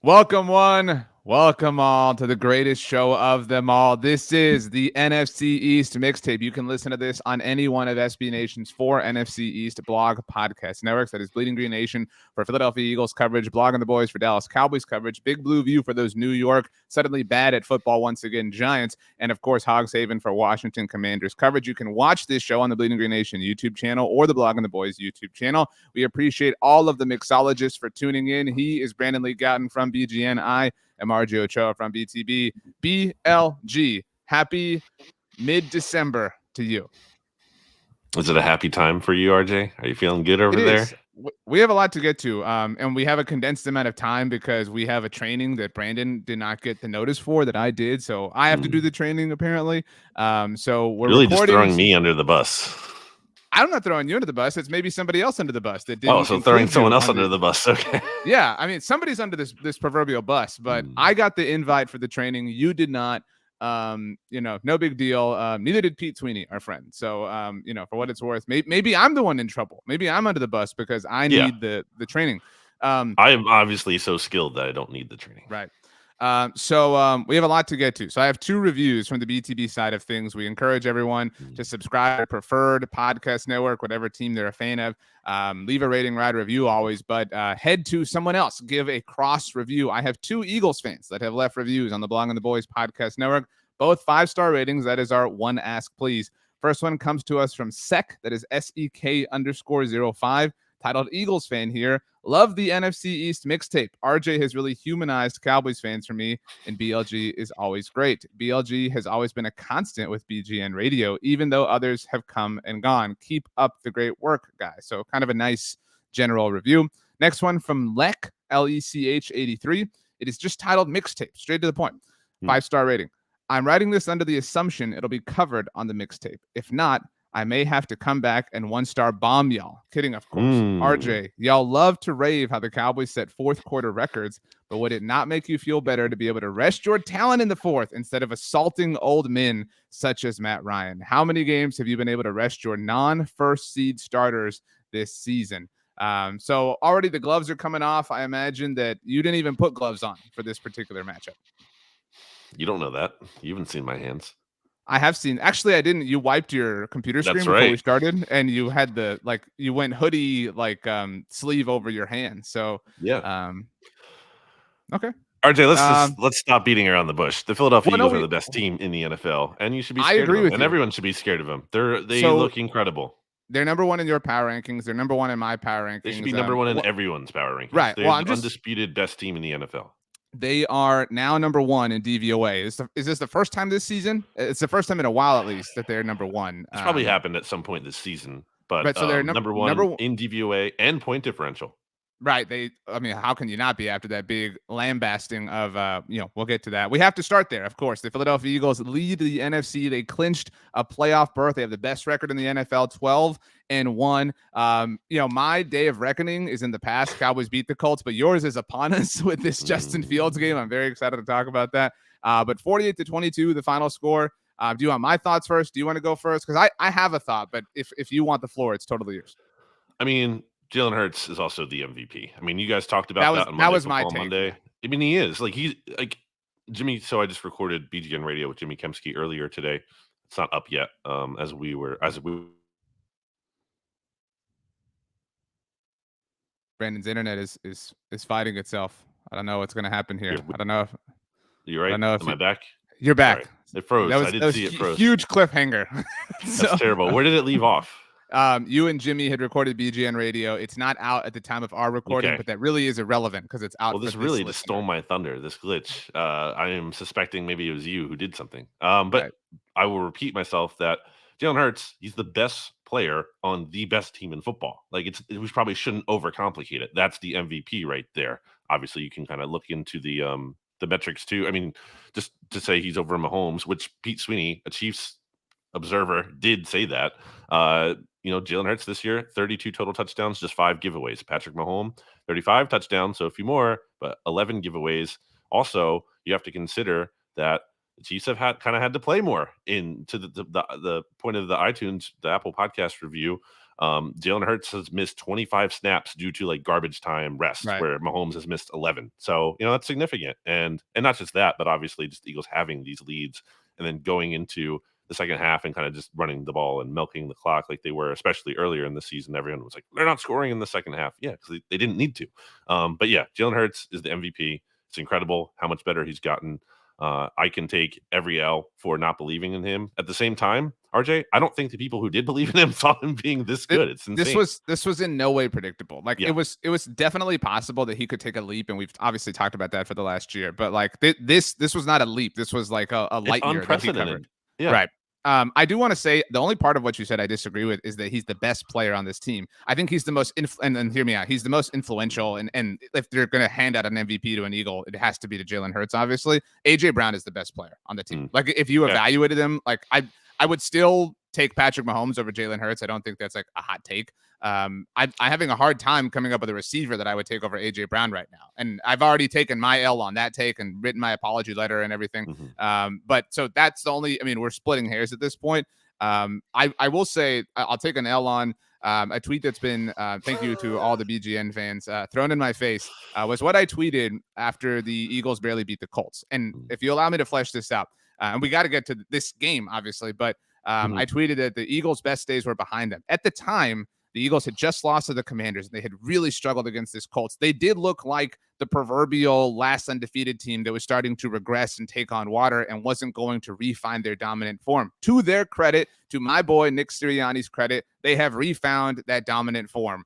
Welcome one, welcome all to the greatest show of them all. This is the NFC East Mixtape. You can listen to this on any one of SB Nation's 4 NFC East blog podcast networks. That is Bleeding Green Nation for Philadelphia Eagles coverage, Blogging the Boys for Dallas Cowboys coverage, Big Blue View for those New York, suddenly bad at football once again, Giants, and of course Hogs Haven for Washington Commanders coverage. You can watch this show on the Bleeding Green Nation YouTube channel or the Blogging the Boys YouTube channel. We appreciate all of the mixologists for tuning in. He is Brandon Lee Gowton from BGN. I am RJ Ochoa from BTB. BLG, happy mid-December to you. Is it a happy time for you, RJ? Are you feeling good over there? We have a lot to get to, and we have a condensed amount of time because we have a training that Brandon did not get the notice for that I did, so I have to do the training apparently. So we're really just throwing me under the bus. I'm not throwing you under the bus. It's maybe somebody else under the bus that didn't. Oh, so throwing someone else under the bus. Okay. Yeah, I mean somebody's under this proverbial bus, but I got the invite for the training. You did not. No big deal. Neither did Pete Sweeney, our friend. So, for what it's worth, maybe I'm the one in trouble. Maybe I'm under the bus because I need the training. I am obviously so skilled that I don't need the training. Right. So we have a lot to get to. So I have 2 reviews from the BTB side of things. We encourage everyone to subscribe to preferred podcast network, whatever team they're a fan of. Leave a rating, write a review always, but head to someone else, give a cross review. I have 2 Eagles fans that have left reviews on the Blogging the Boys podcast network, both 5-star ratings. That is our one ask, please. First one comes to us from Sek, that is SEK_05, titled Eagles fan here. Love the NFC East mixtape. RJ has really humanized Cowboys fans for me, and BLG is always great. BLG has always been a constant with BGN Radio, even though others have come and gone. Keep up the great work, guys. So kind of a nice general review. Next one from Lech, LECH 83. It is just titled Mixtape, straight to the point. 5-star rating. I'm writing this under the assumption it'll be covered on the mixtape. If not, I may have to come back and 1-star bomb y'all. Kidding, of course. RJ, y'all love to rave how the Cowboys set fourth quarter records, but would it not make you feel better to be able to rest your talent in the fourth instead of assaulting old men such as Matt Ryan? How many games have you been able to rest your non-first seed starters this season? So already the gloves are coming off. I imagine that you didn't even put gloves on for this particular matchup. You don't know that. You haven't seen my hands. I have seen. Actually, I didn't. You wiped your computer screen before we started, and you had you went hoodie sleeve over your hand. So yeah. Okay. RJ, let's stop beating around the bush. The Philadelphia Eagles are the best team in the NFL, and you should be scared of them. And everyone should be scared of them. They look incredible. They're number 1 in your power rankings. They're number 1 in my power rankings. They should be number 1 in everyone's power rankings. Right. They're the undisputed best team in the NFL. They are now number 1 in DVOA. Is this the first time this season? It's the first time in a while, at least, that they're number 1. It's probably happened at some point this season, but so they're number 1 in DVOA and point differential. Right. How can you not be after that big lambasting of, we'll get to that. We have to start there, of course. The Philadelphia Eagles lead the NFC. They clinched a playoff berth. They have the best record in the NFL, 12-1. My day of reckoning is in the past. Cowboys beat the Colts, but yours is upon us with this Justin Fields game. I'm very excited to talk about that. But 48-22, the final score. Do you want my thoughts first? Do you want to go first? Because I have a thought, but if you want the floor, it's totally yours. Jalen Hurts is also the MVP. You guys talked about that on Monday. That was my take. Monday. He is he's like Jimmy. So I just recorded BGN Radio with Jimmy Kempski earlier today. It's not up yet. As we Brandon's internet is fighting itself. I don't know what's going to happen here. I don't know if you're right. Am I back? You're back. Right. It froze. I did see it froze. Huge cliffhanger. That's terrible. Where did it leave off? You and Jimmy had recorded BGN Radio. It's not out at the time of our recording, but that really is irrelevant because it's out. Well, this really just stole my thunder. This glitch. I am suspecting maybe it was you who did something. But right. I will repeat myself that Jalen Hurts, he's the best player on the best team in football. We probably shouldn't overcomplicate it. That's the MVP right there. Obviously, you can kind of look into the metrics too. Just to say he's over Mahomes, which Pete Sweeney, a Chiefs observer, did say that. Jalen Hurts this year, 32 total touchdowns, just 5 giveaways. Patrick Mahomes, 35 touchdowns, so a few more, but 11 giveaways. Also, you have to consider that the Chiefs have had to play more into the point of the iTunes, the Apple Podcast review. Jalen Hurts has missed 25 snaps due to like garbage time rest, Right. where Mahomes has missed 11. So, that's significant. And not just that, but obviously just the Eagles having these leads and then going into the second half and kind of just running the ball and milking the clock like they were, especially earlier in the season. Everyone was like, they're not scoring in the second half. Yeah, because they didn't need to. But yeah, Jalen Hurts is the MVP. It's incredible how much better he's gotten. I can take every L for not believing in him. At the same time, RJ, I don't think the people who did believe in him saw him being this good. It's insane. This was in no way predictable. Like it was definitely possible that he could take a leap, and we've obviously talked about that for the last year. But like this was not a leap. This was like a light year that he covered. Yeah. Right. I do want to say the only part of what you said I disagree with is that he's the best player on this team. I think he's the most and hear me out. He's the most influential, and if they're going to hand out an MVP to an Eagle, it has to be to Jalen Hurts. Obviously, AJ Brown is the best player on the team. Like if you evaluated him, like I would still take Patrick Mahomes over Jalen Hurts. I don't think that's like a hot take. I'm having a hard time coming up with a receiver that I would take over AJ Brown right now. And I've already taken my L on that take and written my apology letter and everything. But so that's the only, I mean, we're splitting hairs at this point. I will say I'll take an L on a tweet that's been, thank you to all the BGN fans, thrown in my face, was what I tweeted after the Eagles barely beat the Colts. And if you allow me to flesh this out, and we got to get to this game, obviously, but I tweeted that the Eagles' best days were behind them. At the time, the Eagles had just lost to the Commanders, and they had really struggled against this Colts. They did look like the proverbial last undefeated team that was starting to regress and take on water and wasn't going to re-find their dominant form. To their credit, to my boy Nick Sirianni's credit, they have refound that dominant form.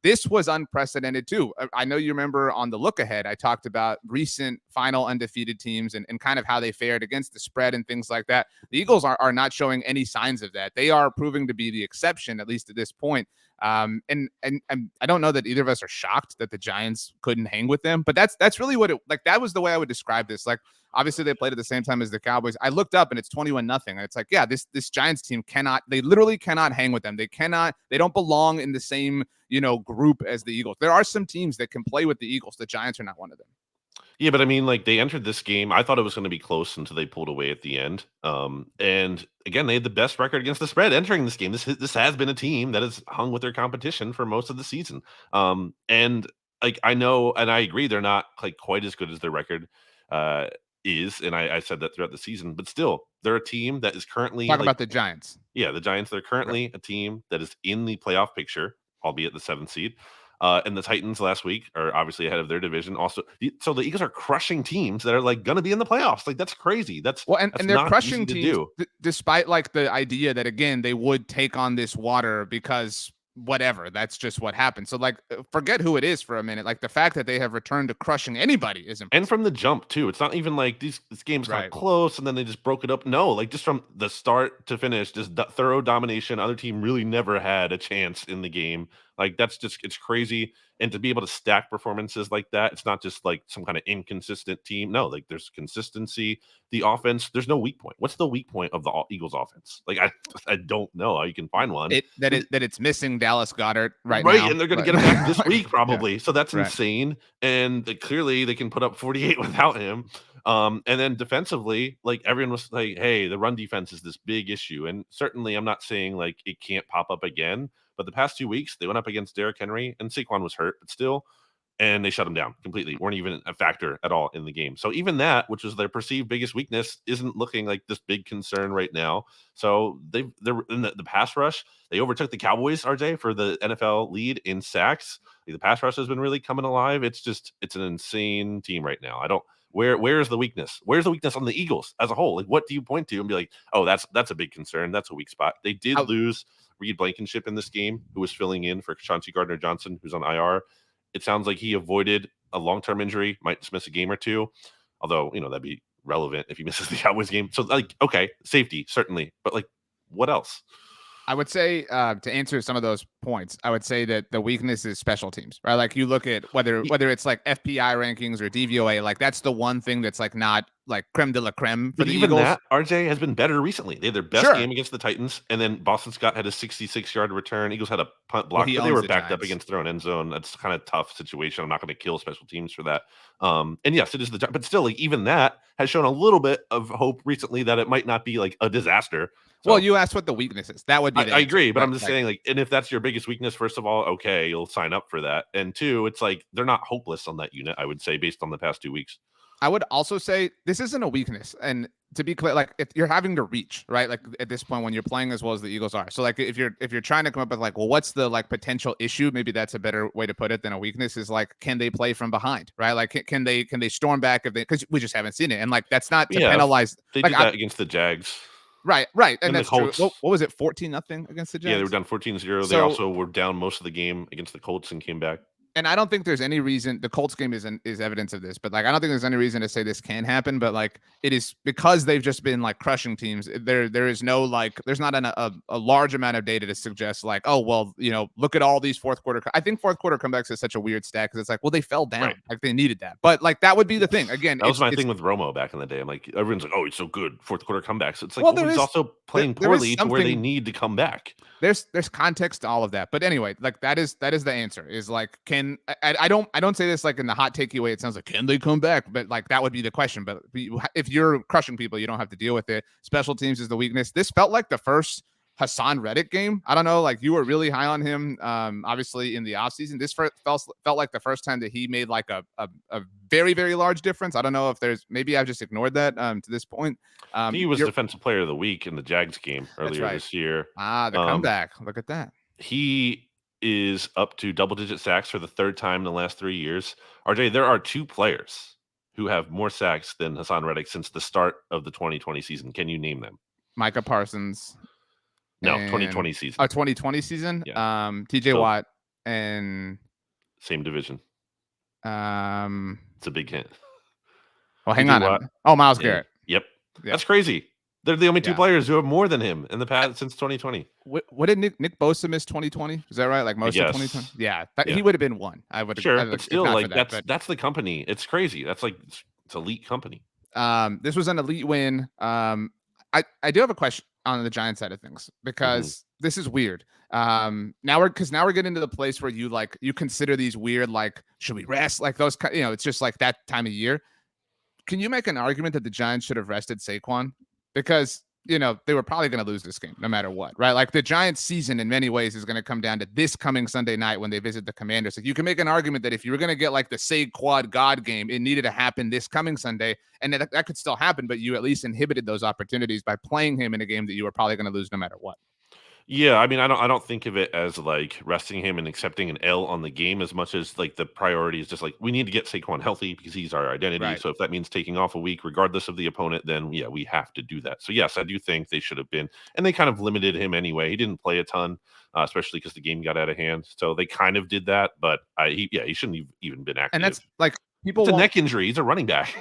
This was unprecedented too. I know you remember on the look ahead, I talked about recent final undefeated teams and kind of how they fared against the spread and things like that. The Eagles are not showing any signs of that. They are proving to be the exception, at least at this point. And I don't know that either of us are shocked that the Giants couldn't hang with them, but that's really what it, like, that was the way I would describe this. Like, obviously they played at the same time as the Cowboys. I looked up and it's 21-0. And it's like, yeah, this Giants team they literally cannot hang with them. They don't belong in the same, group as the Eagles. There are some teams that can play with the Eagles. The Giants are not one of them. Yeah, but I mean, like, they entered this game. I thought it was going to be close until they pulled away at the end. And again, they had the best record against the spread entering this game. This has been a team that has hung with their competition for most of the season. And like, I know, and I agree, they're not like quite as good as their record is. And I said that throughout the season, but still, they're a team that is currently talk about the Giants. Yeah, the Giants. They're currently a team that is in the playoff picture, albeit the 7th seed. And the Titans last week are obviously ahead of their division. Also, so the Eagles are crushing teams that are like going to be in the playoffs. Like, that's crazy. That's they're crushing teams despite like the idea that, again, they would take on this water because whatever, that's just what happened. So like, forget who it is for a minute. Like, the fact that they have returned to crushing anybody is impressive. And from the jump too. It's not even like this game's not close and then they just broke it up. No, like, just from the start to finish, just thorough domination. Other team really never had a chance in the game. Like, it's crazy. And to be able to stack performances like that, it's not just like some kind of inconsistent team. No, like, there's consistency. The offense, there's no weak point. What's the weak point of the Eagles offense? Like, I don't know how you can find one. It's missing Dallas Goedert right now. Right, and they're going to get him back this week probably. Yeah. So that's insane. And clearly they can put up 48 without him. And then defensively, like, everyone was like, hey, the run defense is this big issue. And certainly I'm not saying like it can't pop up again. But the past 2 weeks, they went up against Derrick Henry, and Saquon was hurt, but still, and they shut him down completely. Weren't even a factor at all in the game. So even that, which was their perceived biggest weakness, isn't looking like this big concern right now. So they're in the pass rush. They overtook the Cowboys, RJ, for the NFL lead in sacks. Like, the pass rush has been really coming alive. It's an insane team right now. Where's the weakness? Where's the weakness on the Eagles as a whole? Like, what do you point to and be like, oh, that's a big concern. That's a weak spot. They did lose Reed Blankenship in this game, who was filling in for Chauncey Gardner-Johnson, who's on IR. It sounds like he avoided a long-term injury, might just miss a game or two, although, that'd be relevant if he misses the Cowboys game. So, like, okay, safety, certainly, but like, what else? I would say, to answer some of those points, I would say that the weakness is special teams, right? Like, you look at whether it's like FPI rankings or DVOA, like, that's the one thing that's like not like creme de la creme for But the even Eagles. that, RJ has been better recently. They had their best game against the Titans, and then Boston Scott had a 66-yard return. Eagles had a punt block, but they were backed up against their own end zone. That's kind of tough situation. I'm not going to kill special teams for that. And yes, it is but still, like even that has shown a little bit of hope recently that it might not be like a disaster. So, well, you asked what the weakness is. That would be the I agree, but I'm just saying, like, and if that's your biggest weakness, first of all, okay, you'll sign up for that. And two, it's like they're not hopeless on that unit, I would say, based on the past 2 weeks. I would also say this isn't a weakness. And to be clear, like if you're having to reach, right? Like at this point when you're playing as well as the Eagles are. So like if you're trying to come up with like, well, what's the like potential issue? Maybe that's a better way to put it than a weakness is like, can they play from behind, right? Like can they storm back if they, because we just haven't seen it. And like that's not to penalize. They like, did that against the Jags. Right. And that's true. What was it? 14-0 against the Jags? Yeah, they were down 14-0. They also were down most of the game against the Colts and came back. And I don't think there's any reason the Colts game is evidence of this, but like I don't think there's any reason to say this can happen. But like it is because they've just been like crushing teams. There is no like there's not a large amount of data to suggest like, oh well, look at all these fourth quarter. I think fourth quarter comebacks is such a weird stat because it's like, well, they fell down, like they needed that. But like that would be the thing. Again, that was my thing with Romo back in the day. I'm like, everyone's like, oh, he's so good fourth quarter comebacks. It's like, well, he's also playing poorly to where they need to come back. There's context to all of that, but anyway, like that is the answer. Is like, I don't say this like in the hot takey way. It sounds like, can they come back? But like that would be the question. But if you're crushing people, you don't have to deal with it. Special teams is the weakness. This felt like the first Hassan Reddick game. I don't know, like you were really high on him, obviously in the offseason. This felt like the first time that he made like a very, very large difference. I don't know if maybe I've just ignored that to this point. He was Defensive Player of the Week in the Jags game earlier this year. The comeback. Look at that. He is up to double-digit sacks for the third time in the last 3 years. RJ, there are 2 players who have more sacks than Hassan Reddick since the start of the 2020 season. Can you name them? Micah Parsons. No, 2020 season. Oh, 2020 season? Yeah. TJ Watt and same division. It's a big hint. Well, hang on. Oh, Myles Garrett. Yep. That's crazy. They're the only 2 players who have more than him in the past since 2020. What did Nick Bosa miss 2020? Is that right? Like most of 2020? Yeah. He would have been one. I would. Sure, but still, like that's the company. It's crazy. That's like it's elite company. This was an elite win. I do have a question on the Giants side of things because this is weird. Now we're getting into the place where you consider these weird, like, should we rest? Like those, it's just like that time of year. Can you make an argument that the Giants should have rested Saquon? Because, they were probably going to lose this game no matter what, right? Like the Giants season in many ways is going to come down to this coming Sunday night when they visit the Commanders. Like you can make an argument that if you were going to get like the Saquon God game, it needed to happen this coming Sunday. And that could still happen, but you at least inhibited those opportunities by playing him in a game that you were probably going to lose no matter what. Yeah, I mean, I don't think of it as like resting him and accepting an L on the game as much as like the priority is just like we need to get Saquon healthy because he's our identity. Right. So if that means taking off a week, regardless of the opponent, then yeah, we have to do that. So yes, I do think they should have been, and they kind of limited him anyway. He didn't play a ton, especially because the game got out of hand. So they kind of did that, but he shouldn't have even been active. And that's like. It's a neck injury. He's a running back.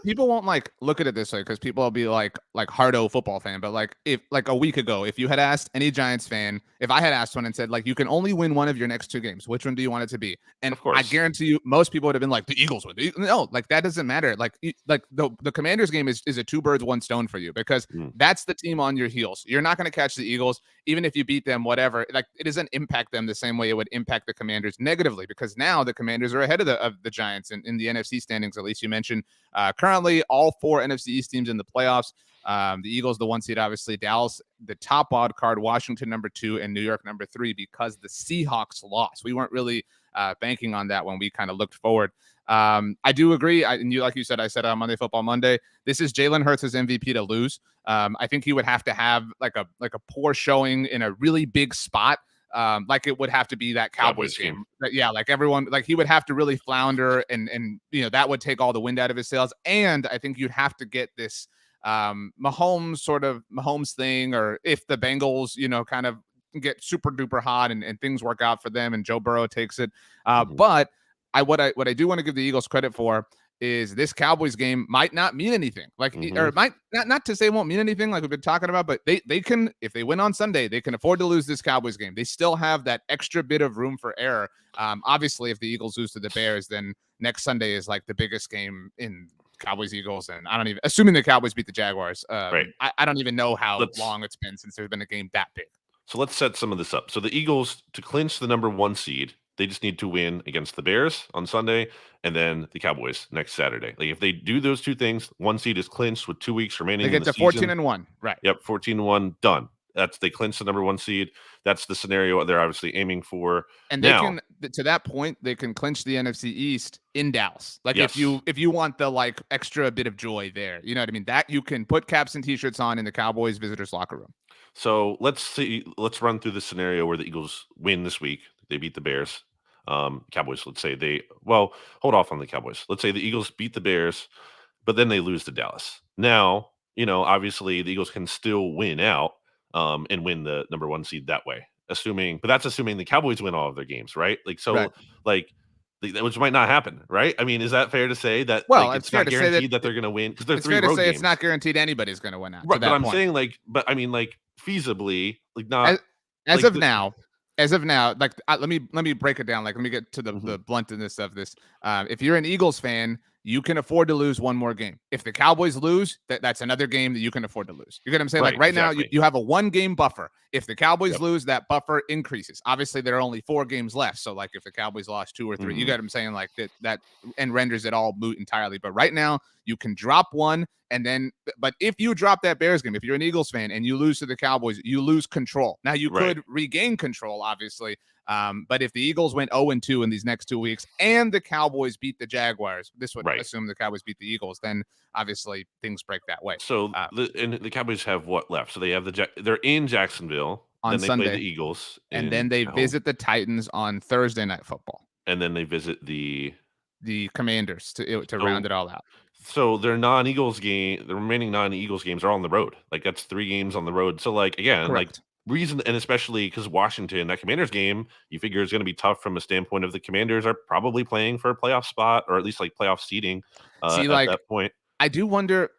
People won't like look at it this way because people will be like hardo football fan. But like if like a week ago, if you had asked any Giants fan, if I had asked one and said like you can only win one of your next 2 games, which one do you want it to be? And of course, I guarantee you, most people would have been like the Eagles would. No, like that doesn't matter. Like the Commanders game is a 2 birds 1 stone for you because that's the team on your heels. You're not going to catch the Eagles even if you beat them. Whatever, like it doesn't impact them the same way it would impact the Commanders negatively because now the Commanders are ahead of the Giants in the NFC standings. At least you mentioned currently all 4 NFC East teams in the playoffs. The Eagles, the 1 seed, obviously Dallas, the top wild card, Washington number 2, and New York number 3 because the Seahawks lost. We weren't really banking on that when we kind of looked forward. I do agree. And you, like you said, I said on Monday Football Monday, this is Jalen Hurts' MVP to lose. I think he would have to have like a poor showing in a really big spot. Like it would have to be that Cowboys game. Yeah, like everyone, like he would have to really flounder and that would take all the wind out of his sails. And I think you'd have to get this Mahomes thing, or if the Bengals, kind of get super duper hot and things work out for them and Joe Burrow takes it. But what I do want to give the Eagles credit for is this Cowboys game might not mean anything. Like, or it might not to say it won't mean anything like we've been talking about, but they can, if they win on Sunday, they can afford to lose this Cowboys game. They still have that extra bit of room for error. Obviously, if the Eagles lose to the Bears, then next Sunday is like the biggest game in Cowboys, Eagles, and I don't even, assuming the Cowboys beat the Jaguars. Right. I don't even know how long it's been since there's been a game that big. So let's set some of this up. So the Eagles, to clinch the number 1 seed, they just need to win against the Bears on Sunday and then the Cowboys next Saturday. Like if they do those two things, 1 seed is clinched with 2 weeks remaining. They get in the to 14-1, season. right? Yep, 14-1, done. They clinch the number 1 seed. That's the scenario they're obviously aiming for. And they can, to that point, they can clinch the NFC East in Dallas. Like if you want the like extra bit of joy there, you know what I mean? That you can put caps and t-shirts on in the Cowboys visitors locker room. So let's run through the scenario where the Eagles win this week. They beat the Bears. Cowboys, let's say hold off on the Cowboys. Let's say the Eagles beat the Bears, but then they lose to Dallas. Now, obviously the Eagles can still win out and win the number 1 seed that way. But that's assuming the Cowboys win all of their games, right? Which might not happen, right? I mean, is that fair to say that it's not guaranteed that they're going to win because they're 3 road games? It's fair to say it's not guaranteed anybody's going to win out. Right, but I'm saying feasibly, not as of now. Let me break it down. Let me get to the bluntness of this. If you're an Eagles fan, you can afford to lose one more game. If the Cowboys lose, that's another game that you can afford to lose. You get what I'm saying? Right now, you have a 1-game buffer. If the Cowboys lose, that buffer increases. Obviously, there are only 4 games left. So, if the Cowboys lost 2 or 3, you get what I'm saying? That and renders it all moot entirely. But right now, you can drop one. But if you drop that Bears game, if you're an Eagles fan and you lose to the Cowboys, you lose control. Now, you could regain control, obviously. But if the Eagles went 0-2 in these next 2 weeks and the Cowboys beat the Jaguars, this would assume the Cowboys beat the Eagles, then obviously things break that way. So the Cowboys have what left? So they have they're in Jacksonville on then they Sunday, play the Eagles, and then they visit the Titans on Thursday Night Football, and then they visit the Commanders to round it all out. So their non-Eagles game, the remaining non-Eagles games are on the road. That's 3 games on the road. So again, correct. Reason, and especially because Washington, that Commanders game, you figure is going to be tough from a standpoint of the Commanders are probably playing for a playoff spot or at least playoff seeding at that point. I do wonder,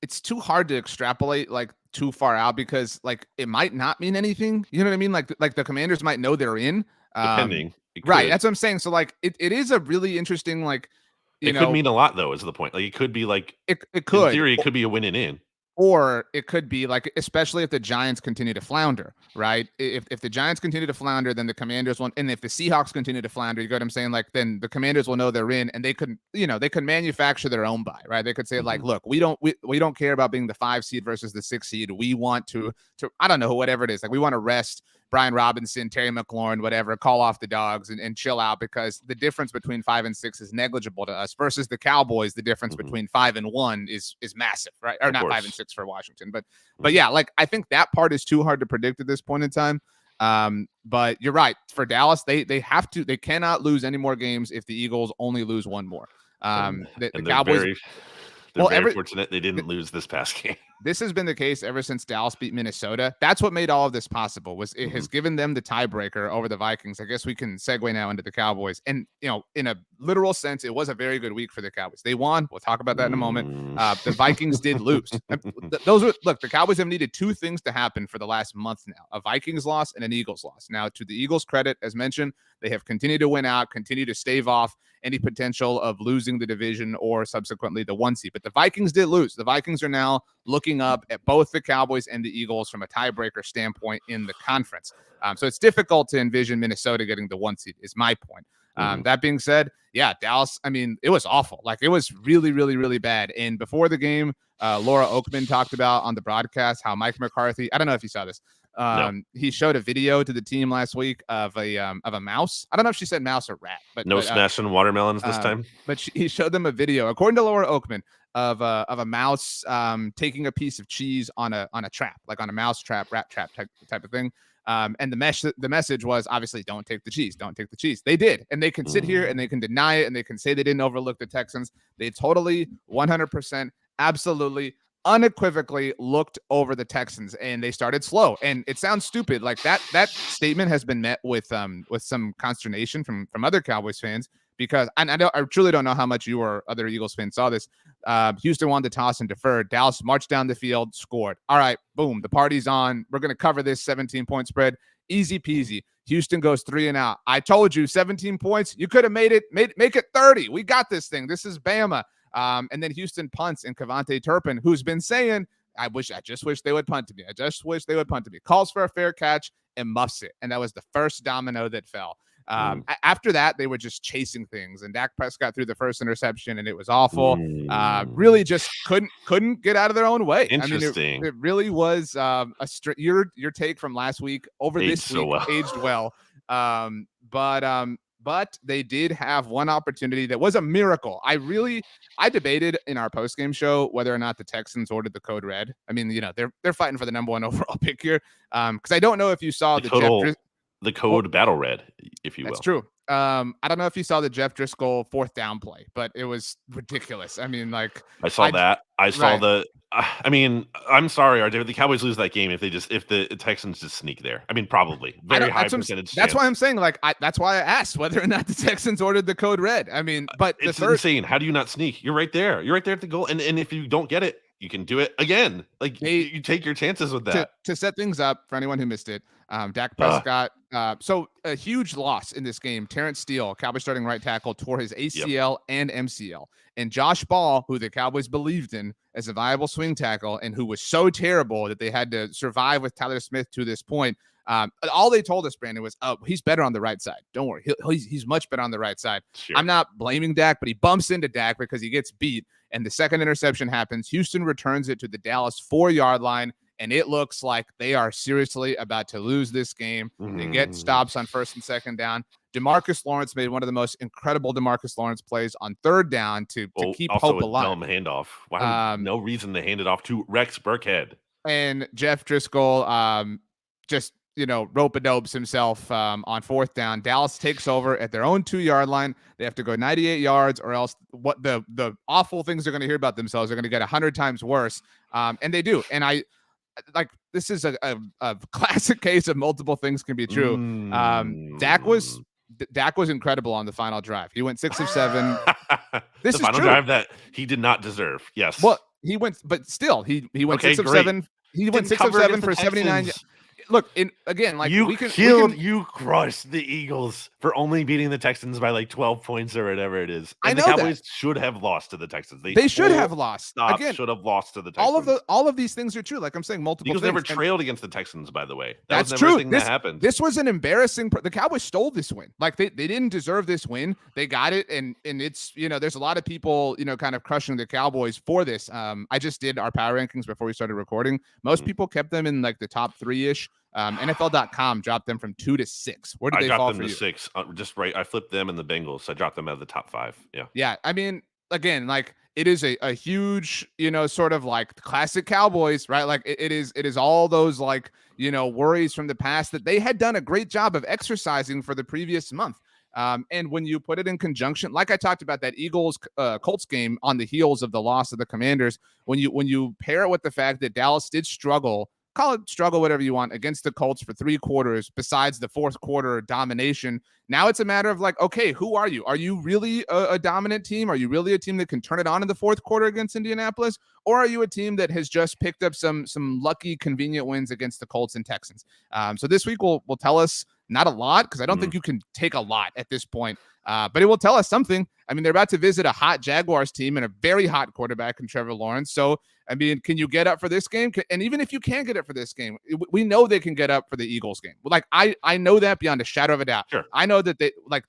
it's too hard to extrapolate too far out because it might not mean anything. You know what I mean? Like the Commanders might know they're in. Depending. Right. That's what I'm saying. So it is a really interesting, it could mean a lot though, is the point. It could be it could. In theory, it could be a win and in. Or it could be especially if the Giants continue to flounder, right? If the Giants continue to flounder, then the Commanders won't. And if the Seahawks continue to flounder, you get what I'm saying? Then the Commanders will know they're in, and they could, they could manufacture their own bye, right? They could say look, we don't care about being the 5 seed versus the 6 seed. We want to I don't know, whatever it is. We want to rest Brian Robinson, Terry McLaurin, whatever, call off the dogs and chill out because the difference between 5 and 6 is negligible to us versus the Cowboys. The difference between 5 and 1 is massive, right? Or not 5 and 6 for Washington, but yeah, I think that part is too hard to predict at this point in time. But you're right. For Dallas, they cannot lose any more games if the Eagles only lose one more. The Cowboys. They're very fortunate they didn't lose this past game. This has been the case ever since Dallas beat Minnesota. That's what made all of this possible. It has given them the tiebreaker over the Vikings. I guess we can segue now into the Cowboys. And in a literal sense, it was a very good week for the Cowboys. They won. We'll talk about that in a moment. The Vikings did lose. The Cowboys have needed 2 things to happen for the last month now: a Vikings loss and an Eagles loss. Now, to the Eagles' credit, as mentioned, they have continued to win out, continue to stave off any potential of losing the division or subsequently the 1 seed. But the Vikings did lose. The Vikings are now looking up at both the Cowboys and the Eagles from a tiebreaker standpoint in the conference. So it's difficult to envision Minnesota getting the 1 seed is my point. That being said, yeah, Dallas, I mean, it was awful. It was really, really, really bad. And before the game, Laura Oakman talked about on the broadcast how Mike McCarthy, I don't know if you saw this. He showed a video to the team last week of a mouse. I don't know if she said mouse or rat, but smashing watermelons this time. But he showed them a video, according to Laura Oakman, of a mouse taking a piece of cheese on a trap, on a mouse trap, rat trap type of thing. And the message was obviously don't take the cheese. They did, and they can sit here and they can deny it and they can say they didn't overlook the Texans. They totally 100% absolutely unequivocally looked over the Texans and they started slow. And it sounds stupid. That statement has been met with some consternation from other Cowboys fans because I truly don't know how much you or other Eagles fans saw this. Houston wanted to toss and defer. Dallas marched down the field, scored. All right, boom, the party's on. We're going to cover this 17-point spread. easy peasy. Houston goes 3 and out. I told you 17 points. You could have made it 30. We got this thing. This is Bama. And then Houston punts, and Cavante Turpin, who's been saying, I just wish they would punt to me. I just wish they would punt to me. Calls for a fair catch and muffs it. And that was the first domino that fell. After that, they were just chasing things, and Dak Prescott threw the first interception, and it was awful. Really just couldn't get out of their own way. Interesting. I mean, it really was your take from last week over this week aged well. But they did have one opportunity that was a miracle. I debated in our post-game show whether or not the Texans ordered the code red. I mean, they're fighting for the number 1 overall pick here. Because I don't know if you saw the code battle red, if you will. That's true. I don't know if you saw the Jeff Driscoll 4th down play, but it was ridiculous. I mean, like I saw that. I saw I mean, I'm sorry, RJ, the Cowboys lose that game if the Texans just sneak there. I mean, probably very high percentage. That's why I'm saying, like, that's why I asked whether or not the Texans ordered the code red. I mean, but it's insane. How do you not sneak? You're right there. You're right there at the goal, and if you don't get it, you can do it again. Like you take your chances with that. To set things up for anyone who missed it, Dak Prescott. So a huge loss in this game. Terrence Steele, Cowboys starting right tackle, tore his ACL and MCL. And Josh Ball, who the Cowboys believed in as a viable swing tackle, and who was so terrible that they had to survive with Tyler Smith to this point. All they told us, Brandon, was, he's better on the right side. Don't worry. He's much better on the right side. Sure. I'm not blaming Dak, but he bumps into Dak because he gets beat. And the second interception happens. Houston returns it to the Dallas 4-yard line, and it looks like they are seriously about to lose this game. They get stops on 1st and 2nd down. DeMarcus Lawrence made one of the most incredible DeMarcus Lawrence plays on 3rd down to keep hope alive. Dumb handoff. Wow, no reason to hand it off to Rex Burkhead. And Jeff Driscoll just rope-a-dopes himself on 4th down. Dallas takes over at their own 2-yard line. They have to go 98 yards, or else what the awful things they're going to hear about themselves are going to get 100 times worse. And they do. And this is a classic case of multiple things can be true. Dak was incredible on the final drive. He went 6 of 7. This the final drive that he did not deserve. Yes. Well, he went, but still, he went 6 of 7. He went 6 of 7 for 79. Look, you crushed the Eagles for only beating the Texans by like 12 points or whatever it is. And the Cowboys should have lost to the Texans. They should have lost. Again, should have lost to the Texans. All of these things are true. Like I'm saying, multiple Eagles things. never trailed against the Texans, by the way. That's was never true. A thing that happened. This was an embarrassing. The Cowboys stole this win. Like they didn't deserve this win. They got it, and it's there's a lot of people kind of crushing the Cowboys for this. I just did our power rankings before we started recording. Most people kept them in like the top 3-ish. NFL.com dropped them from 2 to 6. Where did they fall for you? I dropped them to 6. Just right. I flipped them and the Bengals. I dropped them out of the top 5. Yeah. Yeah. I mean, again, like it is a huge, sort of like classic Cowboys, right? Like it is all those like, worries from the past that they had done a great job of exercising for the previous month. And when you put it in conjunction, like I talked about that Eagles Colts game on the heels of the loss of the Commanders, when you pair it with the fact that Dallas did struggle, call it struggle, whatever you want, against the Colts for 3 quarters, besides the 4th quarter domination. Now it's a matter of like, okay, who are you? Are you really a dominant team? Are you really a team that can turn it on in the 4th quarter against Indianapolis? Or are you a team that has just picked up some lucky, convenient wins against the Colts and Texans? So this week will tell us not a lot, because I don't think you can take a lot at this point. But it will tell us something. I mean, they're about to visit a hot Jaguars team and a very hot quarterback in Trevor Lawrence. So, I mean, can you get up for this game? And even if you can't get up for this game, we know they can get up for the Eagles game. Like, I know that beyond a shadow of a doubt. Sure. I know that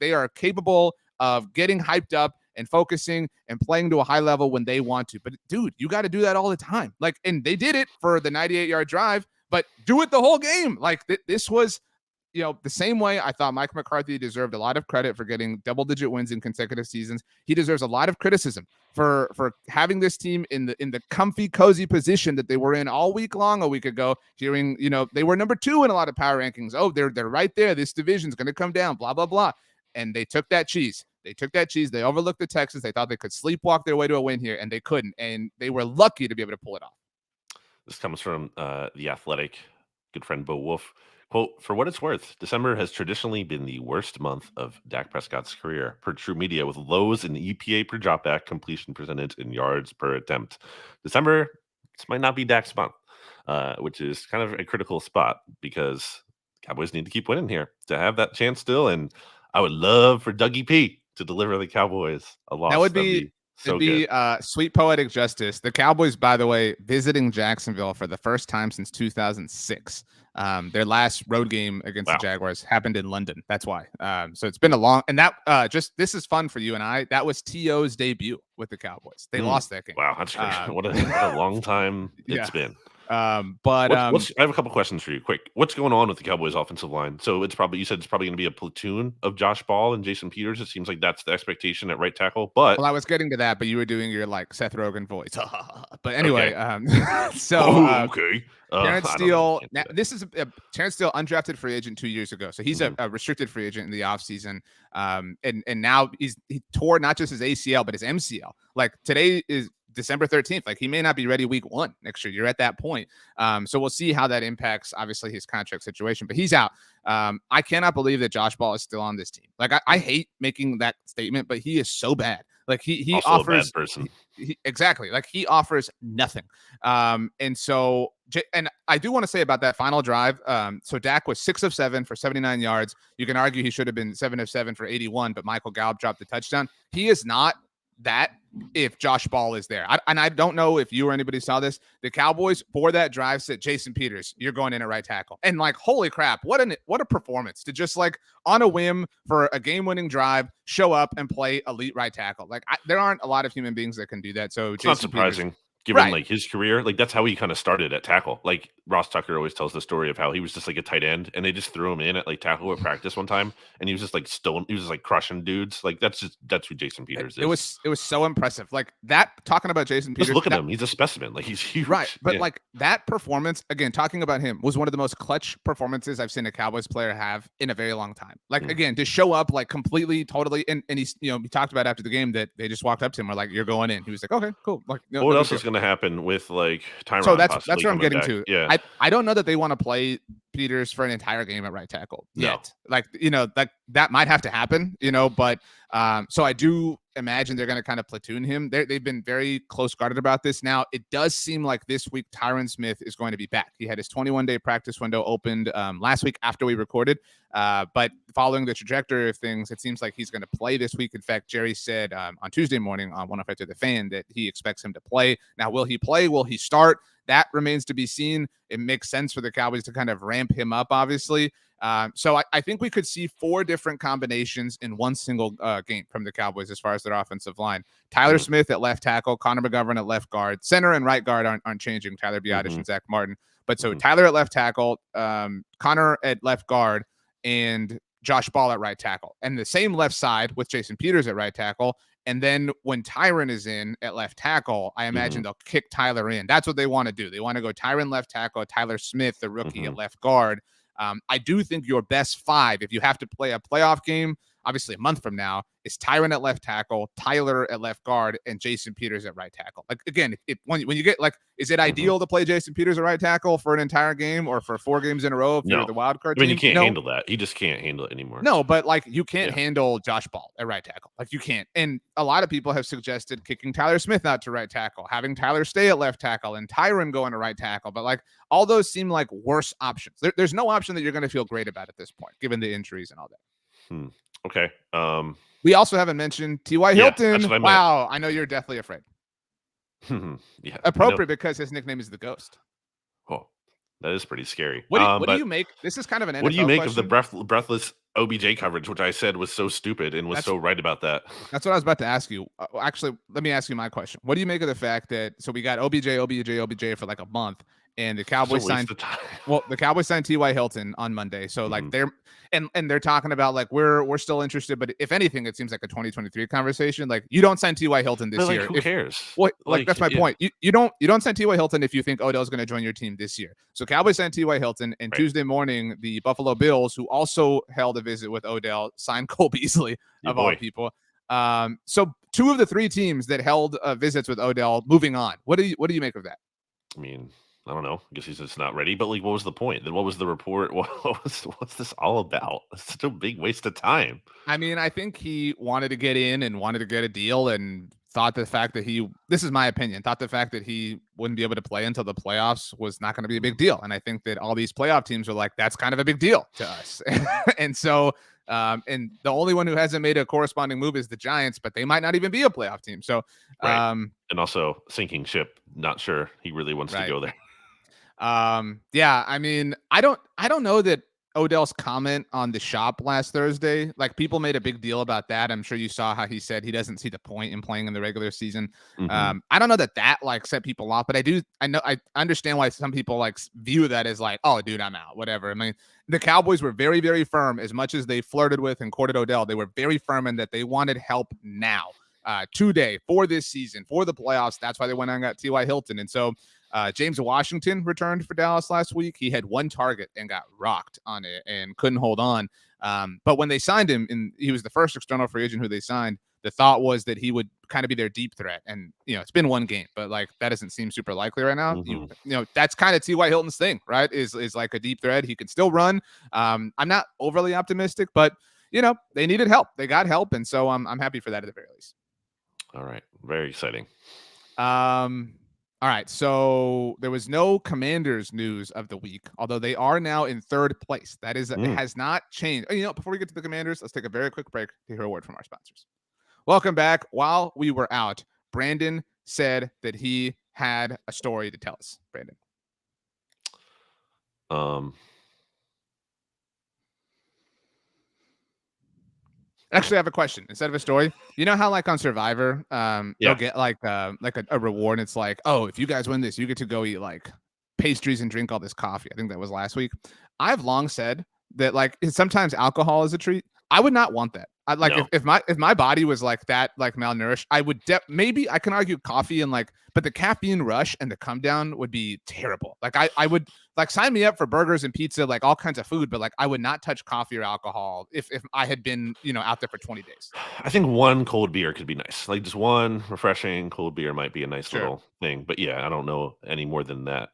they are capable of getting hyped up and focusing and playing to a high level when they want to. But, dude, you got to do that all the time. Like, and they did it for the 98-yard drive, but do it the whole game. Like, this was – the same way I thought Mike McCarthy deserved a lot of credit for getting double-digit wins in consecutive seasons. He deserves a lot of criticism for having this team in the comfy, cozy position that they were in all week long a week ago, hearing, they were number 2 in a lot of power rankings. Oh, they're right there. This division's going to come down, blah, blah, blah. And they took that cheese. They overlooked the Texans. They thought they could sleepwalk their way to a win here, and they couldn't. And they were lucky to be able to pull it off. This comes from The Athletic, good friend Bo Wolf. Quote, for what it's worth, December has traditionally been the worst month of Dak Prescott's career, per True Media, with lows in EPA per dropback, completion percentage, and yards per attempt. December, this might not be Dak's month, which is kind of a critical spot because Cowboys need to keep winning here to have that chance still. And I would love for Dougie P to deliver the Cowboys a loss. That would That'd be so it'd be good. sweet poetic justice. The Cowboys, by the way, visiting Jacksonville for the first time since 2006. Their last road game against the Jaguars happened in London. That's why. So it's been a long, and that this is fun for you and I. That was T.O.'s debut with the Cowboys. They lost that game. Wow, that's crazy. What a long time it's been. I have a couple questions for you. Quick, what's going on with the Cowboys offensive line? So you said it's probably going to be a platoon of Josh Ball and Jason Peters. It seems like that's the expectation at right tackle. But I was getting to that, but you were doing your like Seth Rogen voice. But anyway, okay. Terrence Steele. Now, this is Terrence Steele, undrafted free agent 2 years ago. So he's a restricted free agent in the offseason. And now he tore not just his ACL, but his MCL. Like today is December 13th. Like he may not be ready week 1 next year. You're at that point. So we'll see how that impacts obviously his contract situation, but he's out. I cannot believe that Josh Ball is still on this team. Like I hate making that statement, but he is so bad. Like he also offers a bad person. Exactly. Like he offers nothing. And I do want to say about that final drive. So Dak was 6 of 7 for 79 yards. You can argue he should have been 7 of 7 for 81, but Michael Gallup dropped the touchdown. He is not that if Josh Ball is there. I don't know if you or anybody saw this. The Cowboys for that drive said, Jason Peters, you're going in at right tackle. And like, holy crap, what a performance to just like on a whim for a game-winning drive, show up and play elite right tackle. Like there aren't a lot of human beings that can do that. So it's not surprising. Given like his career, like that's how he kind of started at tackle. Like Ross Tucker always tells the story of how he was just like a tight end and they just threw him in at like tackle at practice one time and he was just like he was just like crushing dudes. Like that's who Jason Peters is. It was so impressive. Like that, talking about Jason Peters. Just look at him. He's a specimen. Like he's huge. Right. But like that performance, again, talking about him was one of the most clutch performances I've seen a Cowboys player have in a very long time. Like again, to show up like completely, totally. And he's, he talked about after the game that they just walked up to him. Were like, you're going in. He was like, okay, cool. Like, what else is going to happen with like Tyron? So that's what I'm getting back. to. Yeah. I don't know that they want to play Peters for an entire game at right tackle yet. Like, that might have to happen, but so I do imagine they're going to kind of platoon him. They've been very close guarded about this. Now, it does seem like this week Tyron Smith is going to be back. He had his 21-day practice window opened last week after we recorded. But following the trajectory of things, it seems like he's going to play this week. In fact, Jerry said on Tuesday morning on 105 to the Fan that he expects him to play. Now, will he play? Will he start? That remains to be seen. It makes sense for the Cowboys to kind of ramp him up, obviously. So I think we could see 4 different combinations in one single game from the Cowboys as far as their offensive line. Tyler Smith at left tackle, Connor McGovern at left guard, center and right guard aren't changing. Tyler Biadasz and Zach Martin. But so Tyler at left tackle, Connor at left guard, and Josh Ball at right tackle. And the same left side with Jason Peters at right tackle. And then when Tyron is in at left tackle, I imagine they'll kick Tyler in. That's what they want to do. They want to go Tyron left tackle, Tyler Smith, the rookie at left guard. I do think your best 5, if you have to play a playoff game, obviously a month from now, is Tyron at left tackle, Tyler at left guard, and Jason Peters at right tackle. Like again, when you get like, is it ideal to play Jason Peters at right tackle for an entire game or for 4 games in a row if you're the wild card team? You can't handle that. He just can't handle it anymore. No, but like you can't handle Josh Ball at right tackle. Like you can't. And a lot of people have suggested kicking Tyler Smith out to right tackle, having Tyler stay at left tackle, and Tyron going to right tackle. But like all those seem like worse options. There's no option that you're going to feel great about at this point, given the injuries and all that. Okay. We also haven't mentioned T.Y. Hilton. Wow. I know you're deathly afraid. Appropriate because his nickname is the Ghost. Oh, that is pretty scary. What do you make? This is kind of an NFL What do you make question. of the breathless OBJ coverage, which I said was so stupid and was so right about that? That's what I was about to ask you. Actually, let me ask you my question. What do you make of the fact that we got OBJ for like a month, and the Cowboys signed the Cowboys signed T.Y. Hilton on Monday. So like they're talking about like we're still interested, but if anything, it seems like a 2023 conversation. Like you don't sign T.Y. Hilton this year. Who cares? Like that's my point. You don't sign T.Y. Hilton if you think Odell's going to join your team this year. So Cowboys signed T.Y. Hilton, and Tuesday morning the Buffalo Bills, who also held a visit with Odell, signed Cole Beasley of all people. So 2 of the 3 teams that held visits with Odell moving on. What do you make of that? I mean, I don't know. I guess he's just not ready. But like, what was the point? Then what was the report? What's this all about? It's such a big waste of time. I mean, I think he wanted to get in and wanted to get a deal, and thought the fact that this is my opinion, thought the fact that he wouldn't be able to play until the playoffs was not going to be a big deal. And I think that all these playoff teams are like, that's kind of a big deal to us. And so, and the only one who hasn't made a corresponding move is the Giants, but they might not even be a playoff team. So, right. And also sinking ship. Not sure he really wants to go there. Yeah, I mean, I don't know that Odell's comment on the shop last Thursday, like people made a big deal about that. I'm sure you saw how he said he doesn't see the point in playing in the regular season. I don't know that like set people off, but I understand why some people like view that as like, oh, dude, I'm out, whatever. I mean, the Cowboys were very, very firm. As much as they flirted with and courted Odell, they were very firm in that they wanted help now, today, for this season, for the playoffs. That's why they went out and got T.Y. Hilton. And so James Washington returned for Dallas last week. He had one target and got rocked on it and couldn't hold on. But when they signed him, and he was the first external free agent who they signed, the thought was that he would kind of be their deep threat. And, it's been one game, but like that doesn't seem super likely right now. That's kind of T.Y. Hilton's thing, right? Is like a deep threat. He can still run. I'm not overly optimistic, but, they needed help. They got help. And so I'm happy for that at the very least. All right. Very exciting. All right, so there was no Commanders news of the week, although they are now in third place. That is, it has not changed. Before we get to the Commanders, let's take a very quick break to hear a word from our sponsors. Welcome back. While we were out, Brandon said that he had a story to tell us. Brandon. Actually, I have a question instead of a story. You know how like on Survivor, they'll get like a reward. And it's like, oh, if you guys win this, you get to go eat like pastries and drink all this coffee. I think that was last week. I've long said that like sometimes alcohol is a treat. I would not want that. I'd like if my body was like that, like malnourished, I would maybe I can argue coffee and like, but the caffeine rush and the come down would be terrible. Like I would like sign me up for burgers and pizza, like all kinds of food, but like I would not touch coffee or alcohol if I had been, out there for 20 days. I think one cold beer could be nice. Like just one refreshing cold beer might be a nice little thing. But yeah, I don't know any more than that.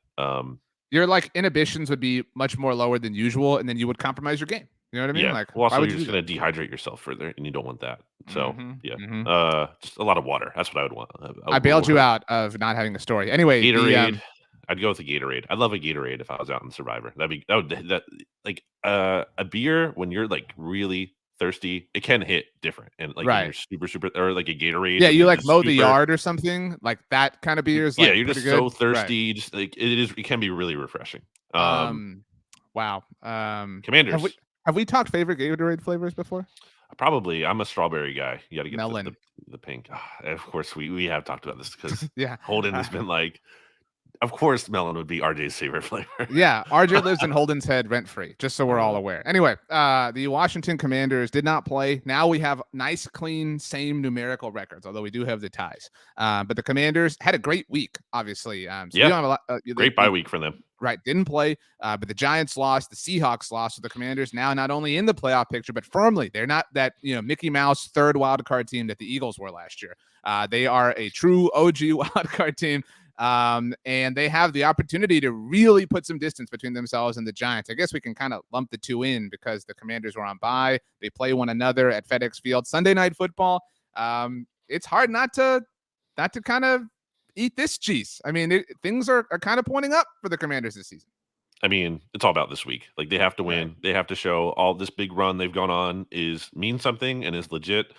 Your like inhibitions would be much more lower than usual, and then you would compromise your game. You know what I mean? Yeah. Like, well, also you're just going to dehydrate yourself further, and you don't want that. So, just a lot of water. That's what I would want. I bailed you out of not having a story. Anyway, Gatorade. I'd go with a Gatorade. I'd love a Gatorade if I was out in Survivor. A beer when you're like really thirsty, it can hit different. And like when you're super, or like a Gatorade. Yeah, you like mow the yard or something like that kind of beer is like you're just so thirsty. Right. Just like it can be really refreshing. Wow. Commanders. Have we talked favorite Gatorade flavors before? Probably. I'm a strawberry guy. You got to get melon. The pink. Of course, we have talked about this because yeah, Holden has been like, of course, melon would be RJ's favorite flavor. Yeah, RJ lives in Holden's head rent free, just so we're all aware. Anyway, the Washington Commanders did not play. Now we have nice, clean, same numerical records, although we do have the ties. But the Commanders had a great week, obviously. So we don't have a lot, great bye week for them. Right, didn't play, but the Giants lost, the Seahawks lost, so the Commanders now not only in the playoff picture, but firmly. They're not that Mickey Mouse third wild card team that the Eagles were last year. They are a true OG wild card team, and they have the opportunity to really put some distance between themselves and the Giants. I guess we can kind of lump the two in because the Commanders were on bye. They play one another at FedEx Field Sunday Night Football. It's hard not to kind of eat this cheese. I mean, things are kind of pointing up for the Commanders this season. I mean, it's all about this week. Like they have to win. Right. They have to show all this big run they've gone on means something and is legit.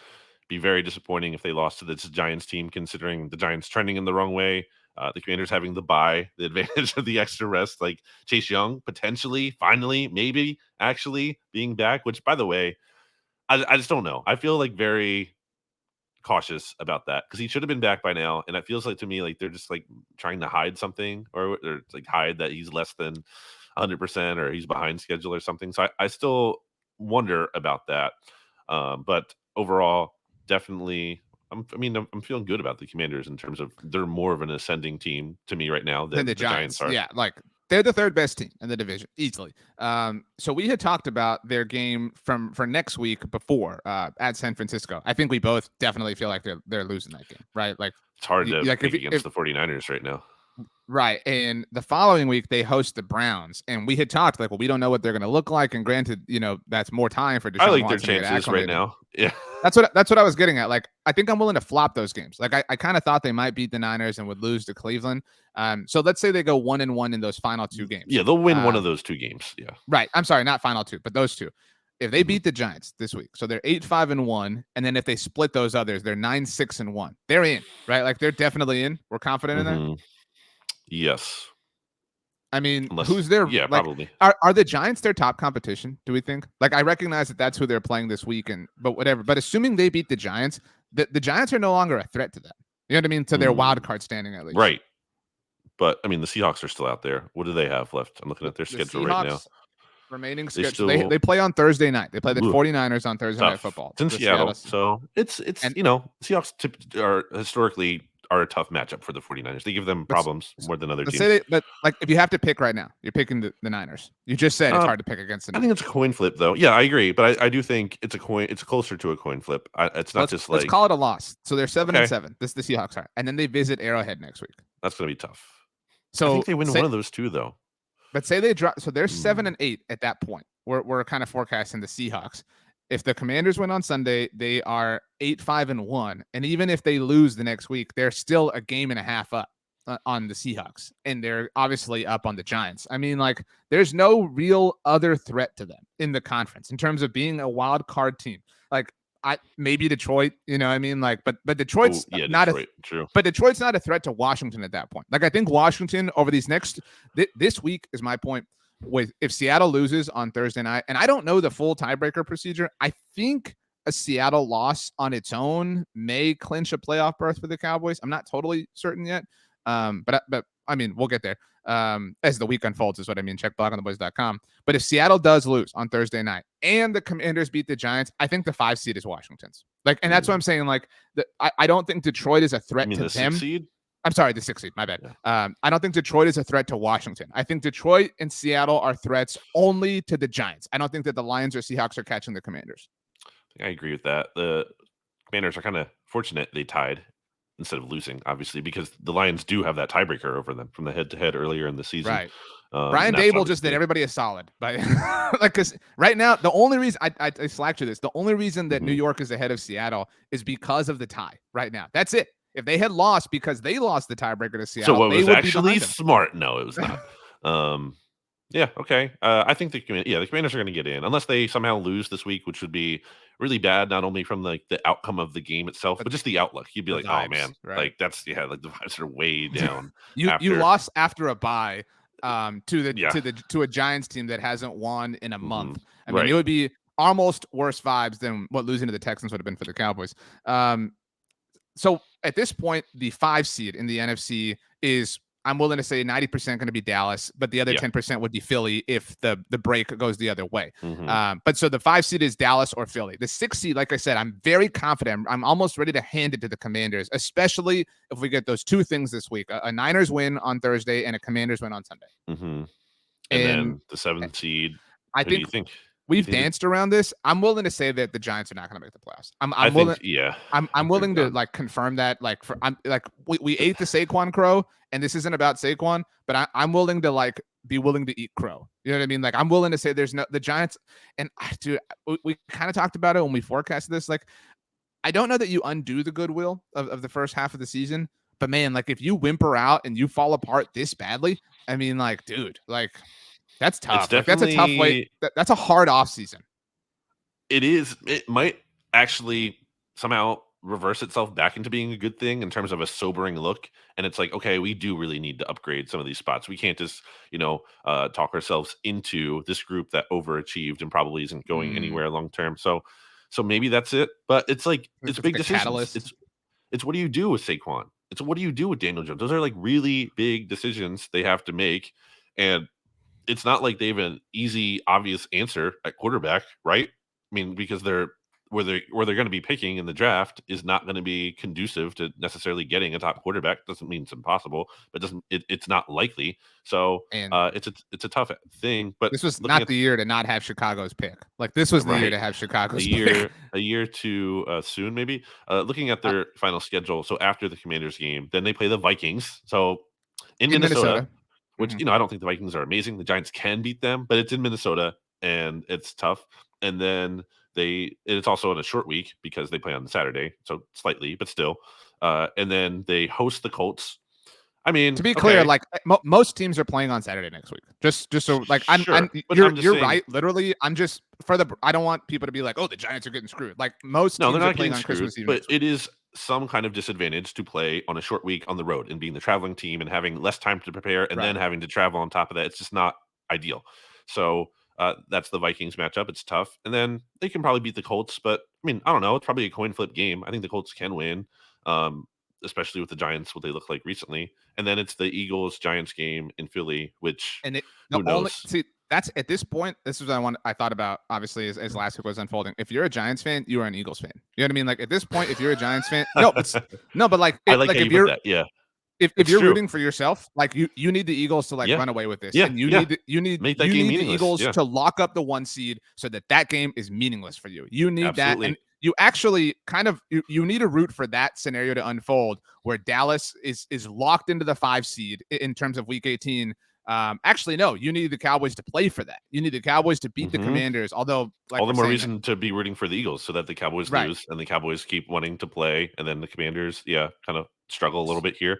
Be very disappointing if they lost to this Giants team, considering the Giants trending in the wrong way. The Commanders having the bye, the advantage of the extra rest, like Chase Young potentially, finally, maybe actually being back, which by the way, I just don't know. I feel like very cautious about that because he should have been back by now. And it feels like to me, like they're just like trying to hide something or like hide that he's less than 100% or he's behind schedule or something. So I still wonder about that. But overall, definitely, I'm feeling good about the Commanders in terms of they're more of an ascending team to me right now than the Giants are. Yeah, like they're the third best team in the division easily. So we had talked about their game for next week before at San Francisco. I think we both definitely feel like they're losing that game, right? Like it's hard to pick against the 49ers right now. Right. And the following week, they host the Browns. And we had talked like, well, we don't know what they're going to look like. And granted, that's more time for I Deshaun like their Watson to get chances right acclimated. now. Yeah. That's what I was getting at. Like, I think I'm willing to flop those games. Like, I kind of thought they might beat the Niners and would lose to Cleveland. So let's say they go 1-1 in those final two games. Yeah, they'll win one of those two games. Yeah. Right. I'm sorry, not final two, but those two. If they beat the Giants this week, so they're 8-5-1, and then if they split those others, they're 9-6-1. They're in, right? Like they're definitely in. We're confident in that. Yes. I mean, who's their? Yeah, like, probably. Are the Giants their top competition? Do we think? Like, I recognize that that's who they're playing this week, but whatever. But assuming they beat the Giants, the Giants are no longer a threat to them. You know what I mean? To their wild card standing at least. Right. But I mean, the Seahawks are still out there. What do they have left? I'm looking at their schedule right now. Remaining schedule. They play on Thursday night. They play the 49ers on Thursday Night Football. It's in Seattle. So it's Seahawks are historically a tough matchup for the 49ers. They give them problems more than other teams. But like, if you have to pick right now, you're picking the Niners. You just said it's hard to pick against the Niners. I think it's a coin flip, though. Yeah, I agree. But I do think it's a coin. It's closer to a coin flip. It's not just like. Let's call it a loss. So they're 7-7. This the Seahawks are, and then they visit Arrowhead next week. That's going to be tough. So I think they win one of those two, though. But say they drop. So they're 7-8 at that point. We're kind of forecasting the Seahawks. If the Commanders win on Sunday, they are 8-5-1, and even if they lose the next week, they're still a game and a half up on the Seahawks, and they're obviously up on the Giants. I mean, like, there's no real other threat to them in the conference in terms of being a wild card team. Like, maybe Detroit, you know what I mean? Like, but Detroit's true. But Detroit's not a threat to Washington at that point. Like, I think Washington over these next this week is my point. If Seattle loses on Thursday night, and I don't know the full tiebreaker procedure, I think a Seattle loss on its own may clinch a playoff berth for the Cowboys. I'm not totally certain yet, but I mean, we'll get there as the week unfolds is what I mean. Check blogontheboys.com. But if Seattle does lose on Thursday night and the Commanders beat the Giants, I think the 5 seed is Washington's. Like, and that's what I'm saying. Like, I don't think Detroit is a threat to the them. 6 seed? I'm sorry, the 6 seed. My bad. Yeah. I don't think Detroit is a threat to Washington. I think Detroit and Seattle are threats only to the Giants. I don't think that the Lions or Seahawks are catching the Commanders. I agree with that. The Commanders are kind of fortunate they tied instead of losing, obviously, because the Lions do have that tiebreaker over them from the head-to-head earlier in the season. Right. Brian Dable just did everybody a solid. But like, because right now, the only reason I slacked you this, the only reason that New York is ahead of Seattle is because of the tie right now. That's it. If they had lost because they lost the tiebreaker to Seattle, so what was actually smart? No, it was not. Yeah, okay. I think the Commanders are going to get in unless they somehow lose this week, which would be really bad, not only from the outcome of the game itself, but just the outlook. You'd be like, vibes, oh man, right? Like that's like the vibes are way down. You lost after a bye to a Giants team that hasn't won in a month. I mean, it would be almost worse vibes than what losing to the Texans would have been for the Cowboys. So at this point, the 5 seed in the NFC is, I'm willing to say 90% going to be Dallas, but the other 10% would be Philly if the break goes the other way. But so the 5 seed is Dallas or Philly. The 6 seed, like I said, I'm very confident. I'm almost ready to hand it to the Commanders, especially if we get those two things this week: a Niners win on Thursday and a Commanders win on Sunday. And then the 7 seed. I think we've danced around this. I'm willing to say that the Giants are not going to make the playoffs. I'm willing to like confirm that. Like we ate the Saquon crow, and this isn't about Saquon, but I'm willing to like be willing to eat crow. You know what I mean? Like, I'm willing to say there's no the Giants, and dude, we kind of talked about it when we forecasted this. Like, I don't know that you undo the goodwill of the first half of the season, but man, like if you whimper out and you fall apart this badly, I mean, like, dude, like. That's tough. Like, that's a tough way. That's a hard off season. It is. It might actually somehow reverse itself back into being a good thing in terms of a sobering look. And it's like, okay, we do really need to upgrade some of these spots. We can't just, talk ourselves into this group that overachieved and probably isn't going anywhere long term. So maybe that's it. But it's like it's big decisions. It's what do you do with Saquon? It's what do you do with Daniel Jones? Those are like really big decisions they have to make, and it's not like they have an easy, obvious answer at quarterback, right? I mean, because where they're going to be picking in the draft is not going to be conducive to necessarily getting a top quarterback. Doesn't mean it's impossible, but it's not likely. So it's a tough thing. But this was not the year to not have Chicago's pick. Like, this was the year to have Chicago's pick. A year too soon, maybe. Looking at their final schedule, so after the Commanders game, then they play the Vikings. So in Minnesota. Which, Mm-hmm. I don't think the Vikings are amazing. The Giants can beat them, but it's in Minnesota and it's tough. And then it's also on a short week because they play on Saturday, so slightly, but still. And then they host the Colts. I mean, to be clear, like most teams are playing on Saturday next week. Just so like sure, you're saying, right. Literally, I'm just I don't want people to be like, oh, the Giants are getting screwed. Like most teams are playing on Christmas Eve. But it is some kind of disadvantage to play on a short week on the road and being the traveling team and having less time to prepare and then having to travel on top of that. It's just not ideal. So that's the Vikings matchup. It's tough. And then they can probably beat the Colts, but I mean, I don't know. It's probably a coin flip game. I think the Colts can win, especially with the Giants, what they look like recently. And then it's the Eagles-Giants game in Philly, which who knows? See, that's at this point, this is what I thought about, obviously, as last week was unfolding. If you're a Giants fan, you are an Eagles fan. You know what I mean? Like, at this point, if you're a Giants fan, but like, I like if you're that. Yeah. If you're rooting for yourself, like you need the Eagles to run away with this, and you need the Eagles to lock up the 1 seed so that game is meaningless for you. You need that, and you actually kind of you need to root for that scenario to unfold where Dallas is locked into the 5 seed in terms of Week 18. Actually, no, you need the Cowboys to play for that. You need the Cowboys to beat the Commanders. Although, all the more reason to be rooting for the Eagles so that the Cowboys lose and the Cowboys keep wanting to play, and then the Commanders, kind of struggle a little bit here.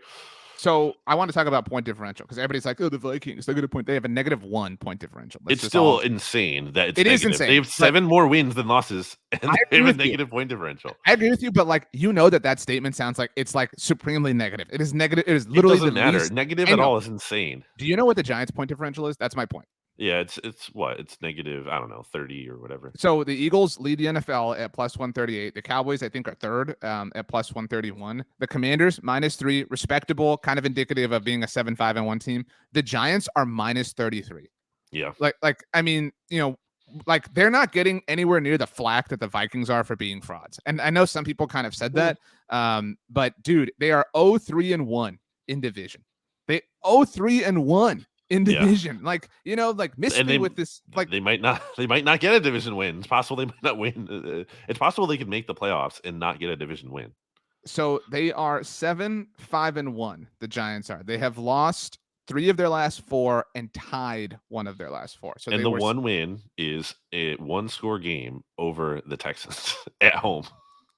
So I want to talk about point differential because everybody's like, oh, the Vikings, they're going to point. They have a -1 point differential. It's still insane that it is insane. They have 7 more wins than losses, and they have a negative point differential. I agree with you, but that statement sounds like it's like supremely negative. It is negative. It is literally it doesn't matter. Negative at all is insane. Do you know what the Giants' point differential is? That's my point. Yeah, it's what? It's negative, I don't know, 30 or whatever. So the Eagles lead the NFL at +138. The Cowboys, I think, are third at +131. The Commanders, -3, respectable, kind of indicative of being a 7-5-1 team. The Giants are -33. Yeah. Like I mean, like they're not getting anywhere near the flack that the Vikings are for being frauds. And I know some people kind of said that, but dude, they are 0-3-1 in division. They 0-3-1. In division, miss me with this. Like they might not get a division win. It's possible they might not win. It's possible they could make the playoffs and not get a division win. So they are 7-5-1. The Giants are. They have lost 3 of their last 4 and tied 1 of their last 4. So one win is a 1-score game over the Texans at home,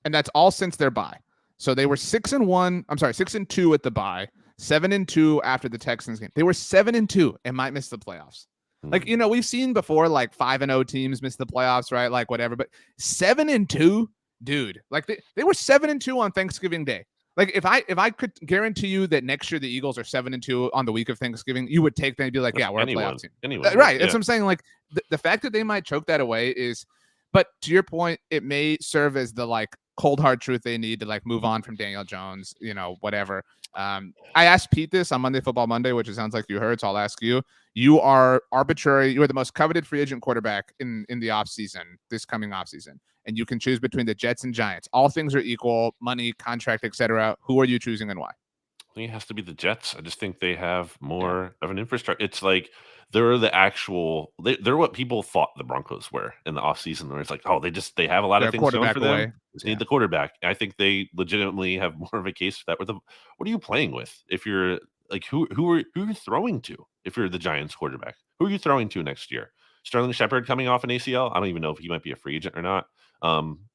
and that's all since their bye. So they were 6-1. I'm sorry, 6-2 at the bye. 7-2 after the Texans game. They were 7-2 and might miss the playoffs. Like, we've seen before, like 5-0 teams miss the playoffs, right? Like whatever, but 7-2, dude, like they were 7-2 on Thanksgiving Day. Like if I could guarantee you that next year the Eagles are 7-2 on the week of Thanksgiving, you would take that and be like, we're a playoff team. Anyone, right. That's what I'm saying. Like the fact that they might choke that away is, but to your point, it may serve as the like cold hard truth they need to like move on from Daniel Jones, whatever. I asked Pete this on Monday Football Monday, which it sounds like you heard, so I'll ask you. You are arbitrary. You are the most coveted free agent quarterback in the offseason, this coming offseason, and you can choose between the Jets and Giants. All things are equal, money, contract, etc. Who are you choosing and why? I think it has to be the Jets. I just think they have more of an infrastructure. It's like they're they're what people thought the Broncos were in the offseason, where it's like, oh, they have a lot of things going for them. Just need the quarterback. I think they legitimately have more of a case for that. What are you playing with? If you're like, who are you throwing to? If you're the Giants quarterback, who are you throwing to next year? Sterling Shepard coming off an ACL. I don't even know if he might be a free agent or not.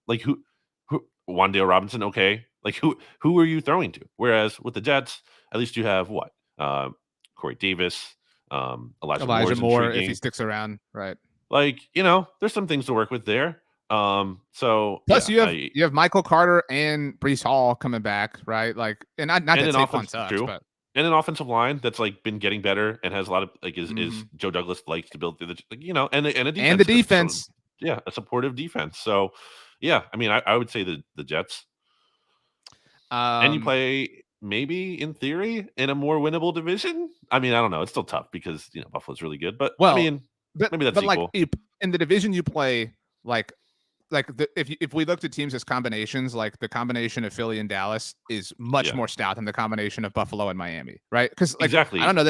Like who Wan'Dale Robinson. Okay. Like who are you throwing to? Whereas with the Jets, at least you have what? Corey Davis, Elijah Moore if he sticks around, right? Like, there's some things to work with there. So plus you have Michael Carter and Breece Hall coming back, right? Like, and not that Saquon sucks, but and an offensive line that's like been getting better and has a lot of like is Joe Douglas likes to build through the and a defense and the defense, a supportive defense. So yeah, I mean, I would say the Jets. And you play maybe in theory in a more winnable division. I mean, I don't know. It's still tough because Buffalo's really good, but I mean, maybe that's equal. Like in the division you play, if we looked at teams as combinations, like the combination of Philly and Dallas is much more stout than the combination of Buffalo and Miami, right? Because exactly, I don't know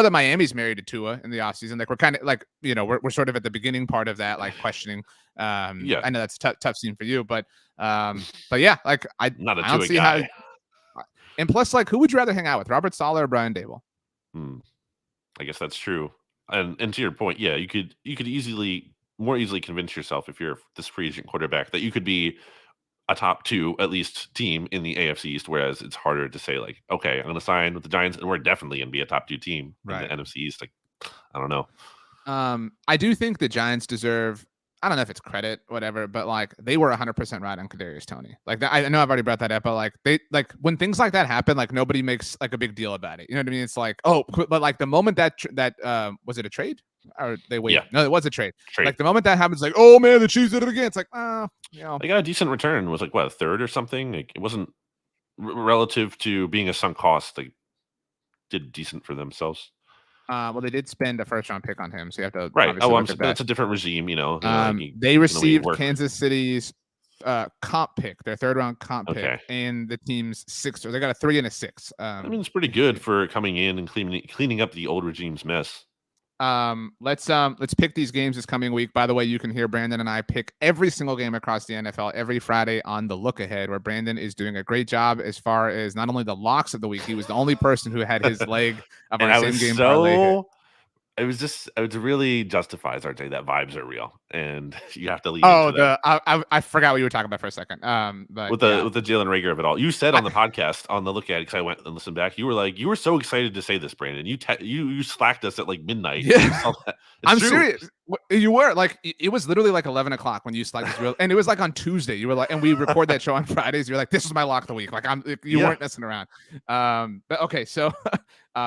that Miami's married to Tua in the offseason. Like we're kind of like we're sort of at the beginning part of that, like questioning. I know that's tough scene for you, but yeah, like I don't see how. And plus, like, who would you rather hang out with, Robert Saleh or Brian Daboll? I guess that's true. And to your point, yeah, you could more easily convince yourself if you're this free agent quarterback that you could be a top 2 at least team in the AFC East, whereas it's harder to say like, okay, I'm going to sign with the Giants and we're definitely going to be a top 2 team in the NFC East. Like, I don't know. I do think the Giants deserve, I don't know if it's credit, whatever, but like they were 100% right on Kadarius Toney. Like I know I've already brought that up, but like when things like that happen, like nobody makes like a big deal about it. You know what I mean? It's like, oh, but like the moment that was it a trade or they waited? Yeah. No, it was a trade. Like the moment that happens, like, oh man, the Chiefs did it again. It's like, they got a decent return. It was like what, a third or something? Like it wasn't relative to being a sunk cost. They did decent for themselves. Well, they did spend a first round pick on him, so you have to right. Oh, that's a different regime, they received Kansas City's comp pick, their third round comp pick, and the team's 6th. Or they got a 3 and a 6. I mean, it's pretty good for coming in and cleaning up the old regime's mess. Let's pick these games this coming week. By the way, you can hear Brandon and I pick every single game across the NFL every Friday on the Look Ahead, where Brandon is doing a great job as far as not only the locks of the week. He was the only person who had his leg of our same game parlay hit. It was really justifies, RJ, that vibes are real, and you have to lean into that. I forgot what you were talking about for a second. But with the Jalen Reagor of it all, you said on the podcast on the Look At It, because I went and listened back, you were like, you were so excited to say this, Brandon. You slacked us at like midnight. Yeah, I'm serious. You were like, it was literally like 11 o'clock when you slacked this, and it was like on Tuesday. You were like, and we record that show on Fridays. You're like, this is my lock of the week. Like you weren't messing around. But okay, so.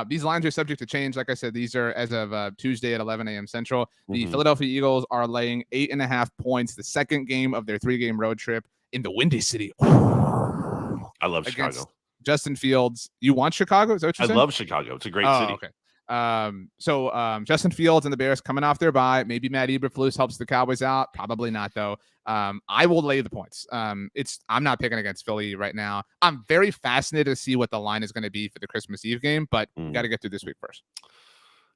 These lines are subject to change. Like I said, these are as of Tuesday at 11 a.m. Central. The Philadelphia Eagles are laying 8.5 points, the second game of their 3-game road trip in the Windy City. I love Chicago. Justin Fields. You want Chicago? Is that what you're saying? I love Chicago. It's a great city. Okay. So Justin Fields and the Bears coming off their bye. Maybe Matt Eberflus helps the Cowboys out. Probably not, though. I will lay the points. I'm not picking against Philly right now. I'm very fascinated to see what the line is going to be for the Christmas Eve game, but we got to get through this week first.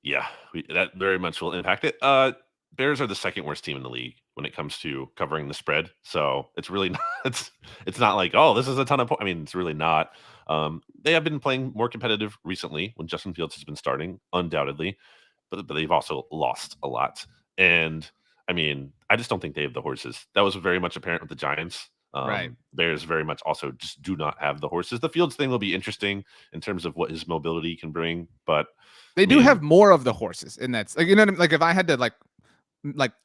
Yeah, that very much will impact it. Bears are the second worst team in the league when it comes to covering the spread. So it's really not, it's not like, oh, this is a ton of points. I mean, it's really not. They have been playing more competitive recently when Justin Fields has been starting, undoubtedly, but they've also lost a lot. And I mean, I just don't think they have the horses. That was very much apparent with the Giants. Right. Bears very much also just do not have the horses. The Fields thing will be interesting in terms of what his mobility can bring, but they do have more of the horses, and that's like, you know what I mean? Like if I had to like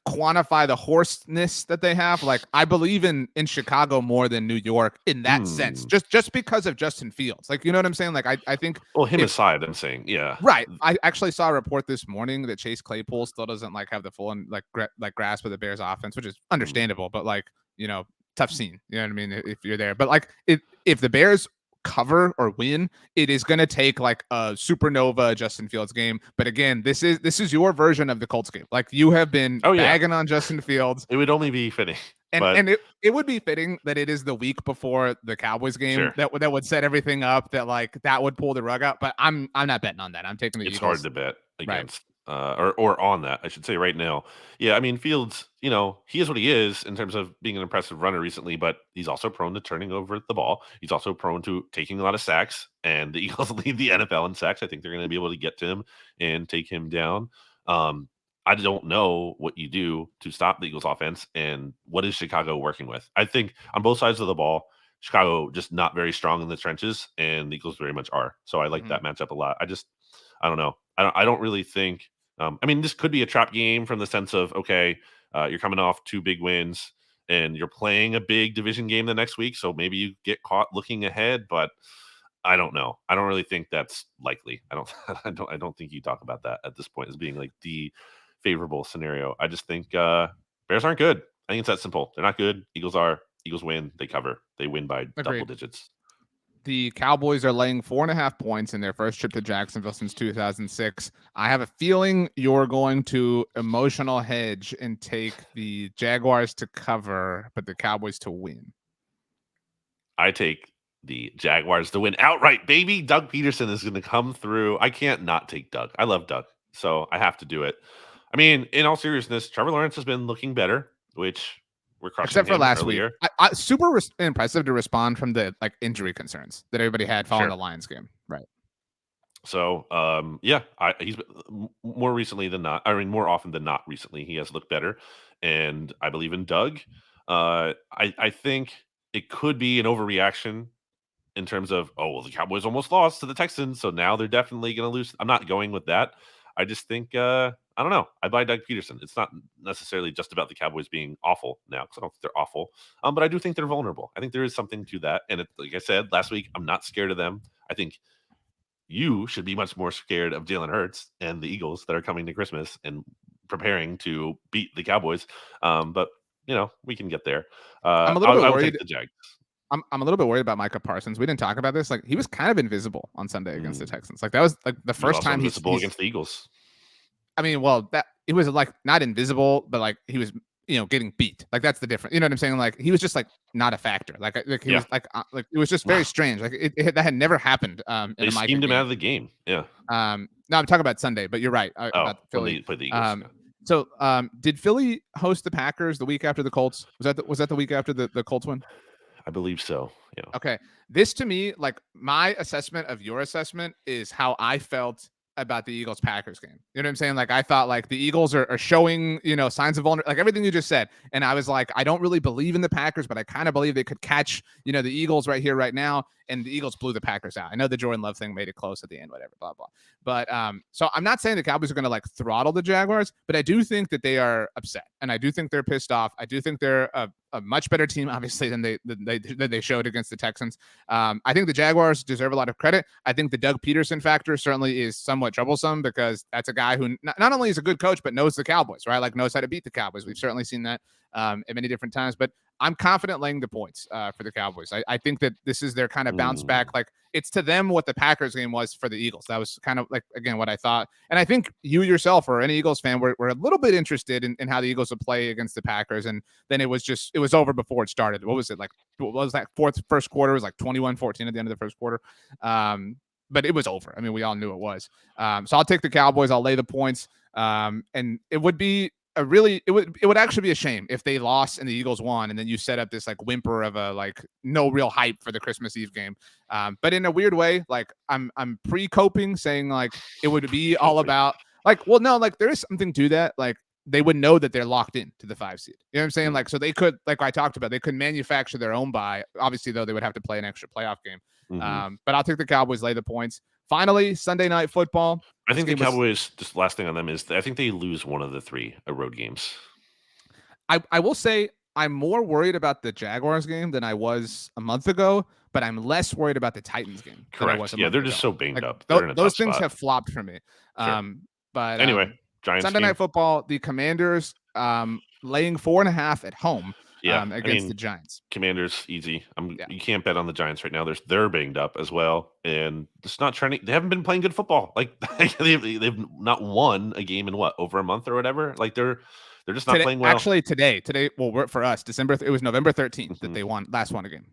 quantify the horseness that they have, like I believe in Chicago more than New York in that sense, just because of Justin Fields. Like, you know what I'm saying? Like I think, well, him aside, I'm saying, yeah, right. I actually saw a report this morning that Chase Claypool still doesn't like have the full and like grasp of the Bears offense, which is understandable, but like, you know, tough scene. You know what I mean? If you're there, but like if the Bears cover or win, it is going to take like a supernova Justin Fields game. But again, this is your version of the Colts game. Like you have been bagging on Justin Fields. It would only be fitting. And it would be fitting that it is the week before the Cowboys game that would set everything up, that would pull the rug out. But I'm not betting on that. I'm taking the Eagles. It's hard to bet against or on that, I should say, right now. Yeah, I mean, Fields, you know, he is what he is in terms of being an impressive runner recently, but he's also prone to turning over the ball. He's also prone to taking a lot of sacks, and the Eagles lead the NFL in sacks. I think they're going to be able to get to him and take him down. I don't know what you do to stop the Eagles offense, and what is Chicago working with? I think on both sides of the ball, Chicago just not very strong in the trenches, and the Eagles very much are. So I like that matchup a lot. I don't know. I don't really think. I mean, this could be a trap game from the sense of, okay, you're coming off 2 big wins and you're playing a big division game the next week. So maybe you get caught looking ahead, but I don't know. I don't really think that's likely. I don't think you talk about that at this point as being like the favorable scenario. I just think Bears aren't good. I think it's that simple. They're not good. Eagles are. Eagles win. They cover. They win by double digits. The Cowboys are laying 4.5 points in their first trip to Jacksonville since 2006. I have a feeling you're going to emotional hedge and take the Jaguars to cover, but the Cowboys to win. I take the Jaguars to win outright, baby. Doug Peterson is going to come through. I can't not take Doug. I love Doug, so I have to do it. I mean, in all seriousness, Trevor Lawrence has been looking better, which we're crushing except for last earlier. week. Super impressive to respond from the like injury concerns that everybody had following the Lions game. Right. So, he's more recently than not. I mean, more often than not, recently he has looked better, and I believe in Doug. I think it could be an overreaction in terms of, oh well, the Cowboys almost lost to the Texans, so now they're definitely going to lose. I'm not going with that. I just think I don't know. I buy Doug Peterson. It's not necessarily just about the Cowboys being awful now, because I don't think they're awful, but I do think they're vulnerable. I think there is something to that, and like I said last week, I'm not scared of them. I think you should be much more scared of Jalen Hurts and the Eagles that are coming to Christmas and preparing to beat the Cowboys. But we can get there. I'm a little bit I would take worried. the Jags. I'm a little bit worried about Micah Parsons. We didn't talk about this. Like, he was kind of invisible on Sunday against the Texans. Like, that was like the first time he's against the Eagles. I mean, well, that it was like not invisible, but like he was, getting beat. Like, that's the difference. You know what I'm saying? Like, he was just like not a factor. Like he was like it was just very strange. Like that had never happened. They schemed him out of the game. Yeah. No, I'm talking about Sunday, but you're right about Philly. Play the Eagles. So, did Philly host the Packers the week after the Colts? Was that the week after the Colts win? I believe so. Yeah. Okay. This, to me, like, my assessment of your assessment is how I felt about the Eagles-Packers game. You know what I'm saying? Like, I thought like the Eagles are showing, signs of vulnerability, like everything you just said. And I was like, I don't really believe in the Packers, but I kind of believe they could catch, the Eagles right here, right now. And the Eagles blew the Packers out. I know the Jordan Love thing made it close at the end, whatever, blah, blah. But so I'm not saying the Cowboys are going to like throttle the Jaguars, but I do think that they are upset. And I do think they're pissed off. I do think they're a much better team, obviously, than they showed against the Texans. I think the Jaguars deserve a lot of credit. I think the Doug Peterson factor certainly is somewhat troublesome, because that's a guy who not only is a good coach, but knows the Cowboys, right? Like, knows how to beat the Cowboys. We've certainly seen that at many different times. But I'm confident laying the points for the Cowboys. I think that this is their kind of bounce back. Like, it's to them what the Packers game was for the Eagles. That was kind of like, again, what I thought. And I think you yourself or any Eagles fan were a little bit interested in how the Eagles would play against the Packers. And then it was over before it started. What was it like? What was that first quarter? It was like 21-14 at the end of the first quarter. But it was over. I mean, we all knew it was. So I'll take the Cowboys. I'll lay the points. And it would be it would actually be a shame if they lost and the Eagles won, and then you set up this like whimper of a like no real hype for the Christmas Eve game. But in a weird way, like I'm pre-coping, saying like it would be all about like, well, no, like there is something to that. Like, they would know that they're locked in to the 5 seed. You know what I'm saying? Like, so they could, like I talked about, they could manufacture their own bye. Obviously, though, they would have to play an extra playoff game. But I'll take the Cowboys, lay the points. Finally, Sunday Night Football. I think the Cowboys, just last thing on them is I think they lose one of the 3 road games. I will say I'm more worried about the Jaguars game than I was a month ago, but I'm less worried about the Titans game. Correct. Yeah, they're just so banged up. Those things have flopped for me. Sure. But anyway, Giants Sunday Night Football, the Commanders laying 4.5 at home. Against the Giants. Commanders, easy. You can't bet on the Giants right now. They're banged up as well, and it's not trending. They haven't been playing good football. Like they've not won a game in over a month or whatever. Like they're just not playing well. Actually, today, well, for us, it was November 13th that they won a game.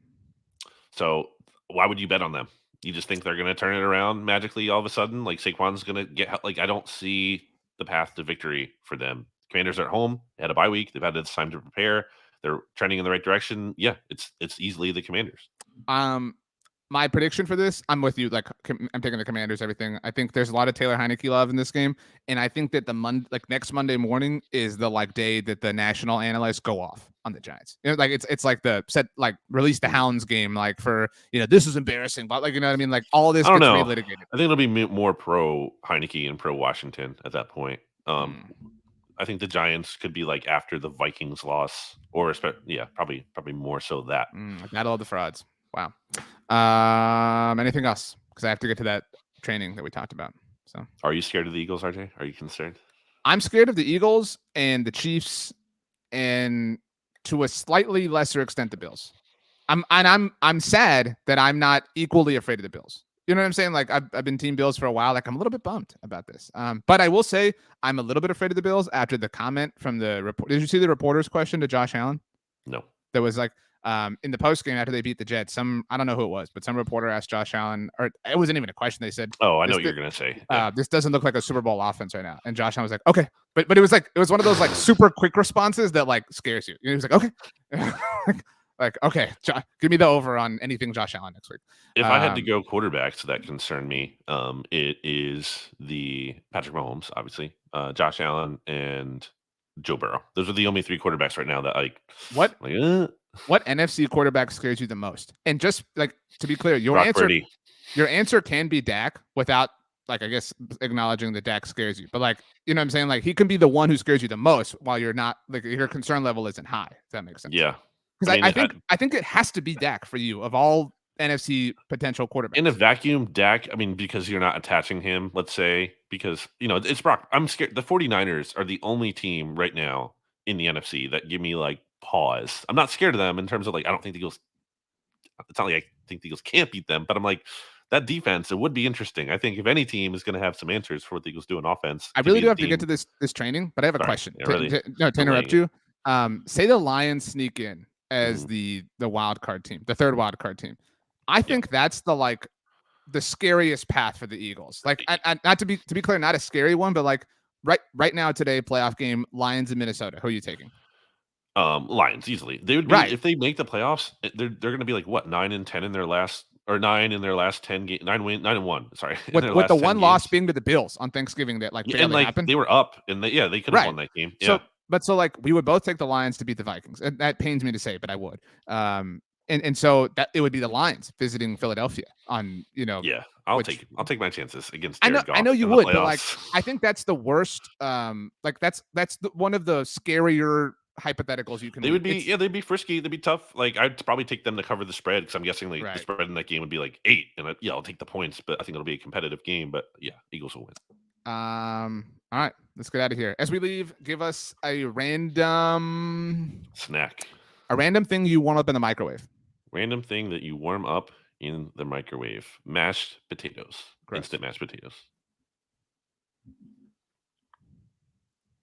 So why would you bet on them? You just think they're going to turn it around magically all of a sudden? Like Saquon's going to get like I don't see the path to victory for them. Commanders are at home. They had a bye week. They've had this time to prepare. They're trending in the right direction. Yeah, it's easily the Commanders. My prediction for this, I'm with you. Like, I'm taking the Commanders, everything. I think there's a lot of Taylor Heineke love in this game. And I think that next Monday morning is the day that the national analysts go off on the Giants. Like it's like the release the hounds game, like for, this is embarrassing, but like, you know what I mean? Like all this gets relitigated. I think it'll be more pro Heineke and pro Washington at that point. I think the Giants could be like after the Vikings loss, or probably more so that. Battle of the frauds. Wow. Anything else? Because I have to get to that training that we talked about. So, are you scared of the Eagles, RJ? Are you concerned? I'm scared of the Eagles and the Chiefs, and to a slightly lesser extent, the Bills. I'm sad that I'm not equally afraid of the Bills. You know what I'm saying? Like I've been Team Bills for a while. Like I'm a little bit bummed about this. But I will say I'm a little bit afraid of the Bills after the comment from the report. Did you see the reporter's question to Josh Allen? No. There was like in the post game after they beat the Jets. I don't know who it was, but some reporter asked Josh Allen, or it wasn't even a question. They said, "Oh, I know what you're gonna say. This doesn't look like a Super Bowl offense right now." And Josh Allen was like, "Okay," but it was one of those like super quick responses that like scares you. And he was like, "Okay." Like, okay, give me the over on anything Josh Allen next week. If I had to go quarterbacks that concern me, it is the Patrick Mahomes, obviously, Josh Allen, and Joe Burrow. Those are the only 3 quarterbacks right now that what NFC quarterback scares you the most? And just like to be clear, your answer can be Dak without like I guess acknowledging that Dak scares you. But like, you know what I'm saying? Like he can be the one who scares you the most while you're not like your concern level isn't high. If that makes sense. Yeah. Because I think it has to be Dak for you of all NFC potential quarterbacks. In a vacuum, Dak, because you're not attaching him, let's say, because, it's Brock. I'm scared. The 49ers are the only team right now in the NFC that give me, like, pause. I'm not scared of them in terms of, like, I don't think the Eagles – it's not like I think the Eagles can't beat them, but I'm like, that defense, it would be interesting. I think if any team is going to have some answers for what the Eagles do on offense. I really do have to get to this training, but I have a question. To interrupt you. Say the Lions sneak in as the wild card team, the third wild card team. I think that's the scariest path for the Eagles. Like, not to be clear, not a scary one, but like right now today, playoff game, Lions in Minnesota. Who are you taking? Lions easily. They would be if they make the playoffs. They're going to be like what 9-10 in their last, or 9 in their last 10 games. 9-1. Sorry, with the one loss being to the Bills on Thanksgiving that barely happened. They were up and they could have won that game. Yeah. So we would both take the Lions to beat the Vikings, and that pains me to say, but I would. And so that it would be the Lions visiting Philadelphia on, Yeah, I'll take my chances against Jared Goff. I know you would, but like I think that's the worst. That's one of the scarier hypotheticals you can. They would be they'd be frisky. They'd be tough. Like I'd probably take them to cover the spread because I'm guessing the spread in that game would be like 8, and I'll take the points. But I think it'll be a competitive game. But yeah, Eagles will win. All right, let's get out of here. As we leave, give us a random snack, a random thing you warm up in the microwave. Random thing that you warm up in the microwave: mashed potatoes, instant mashed potatoes.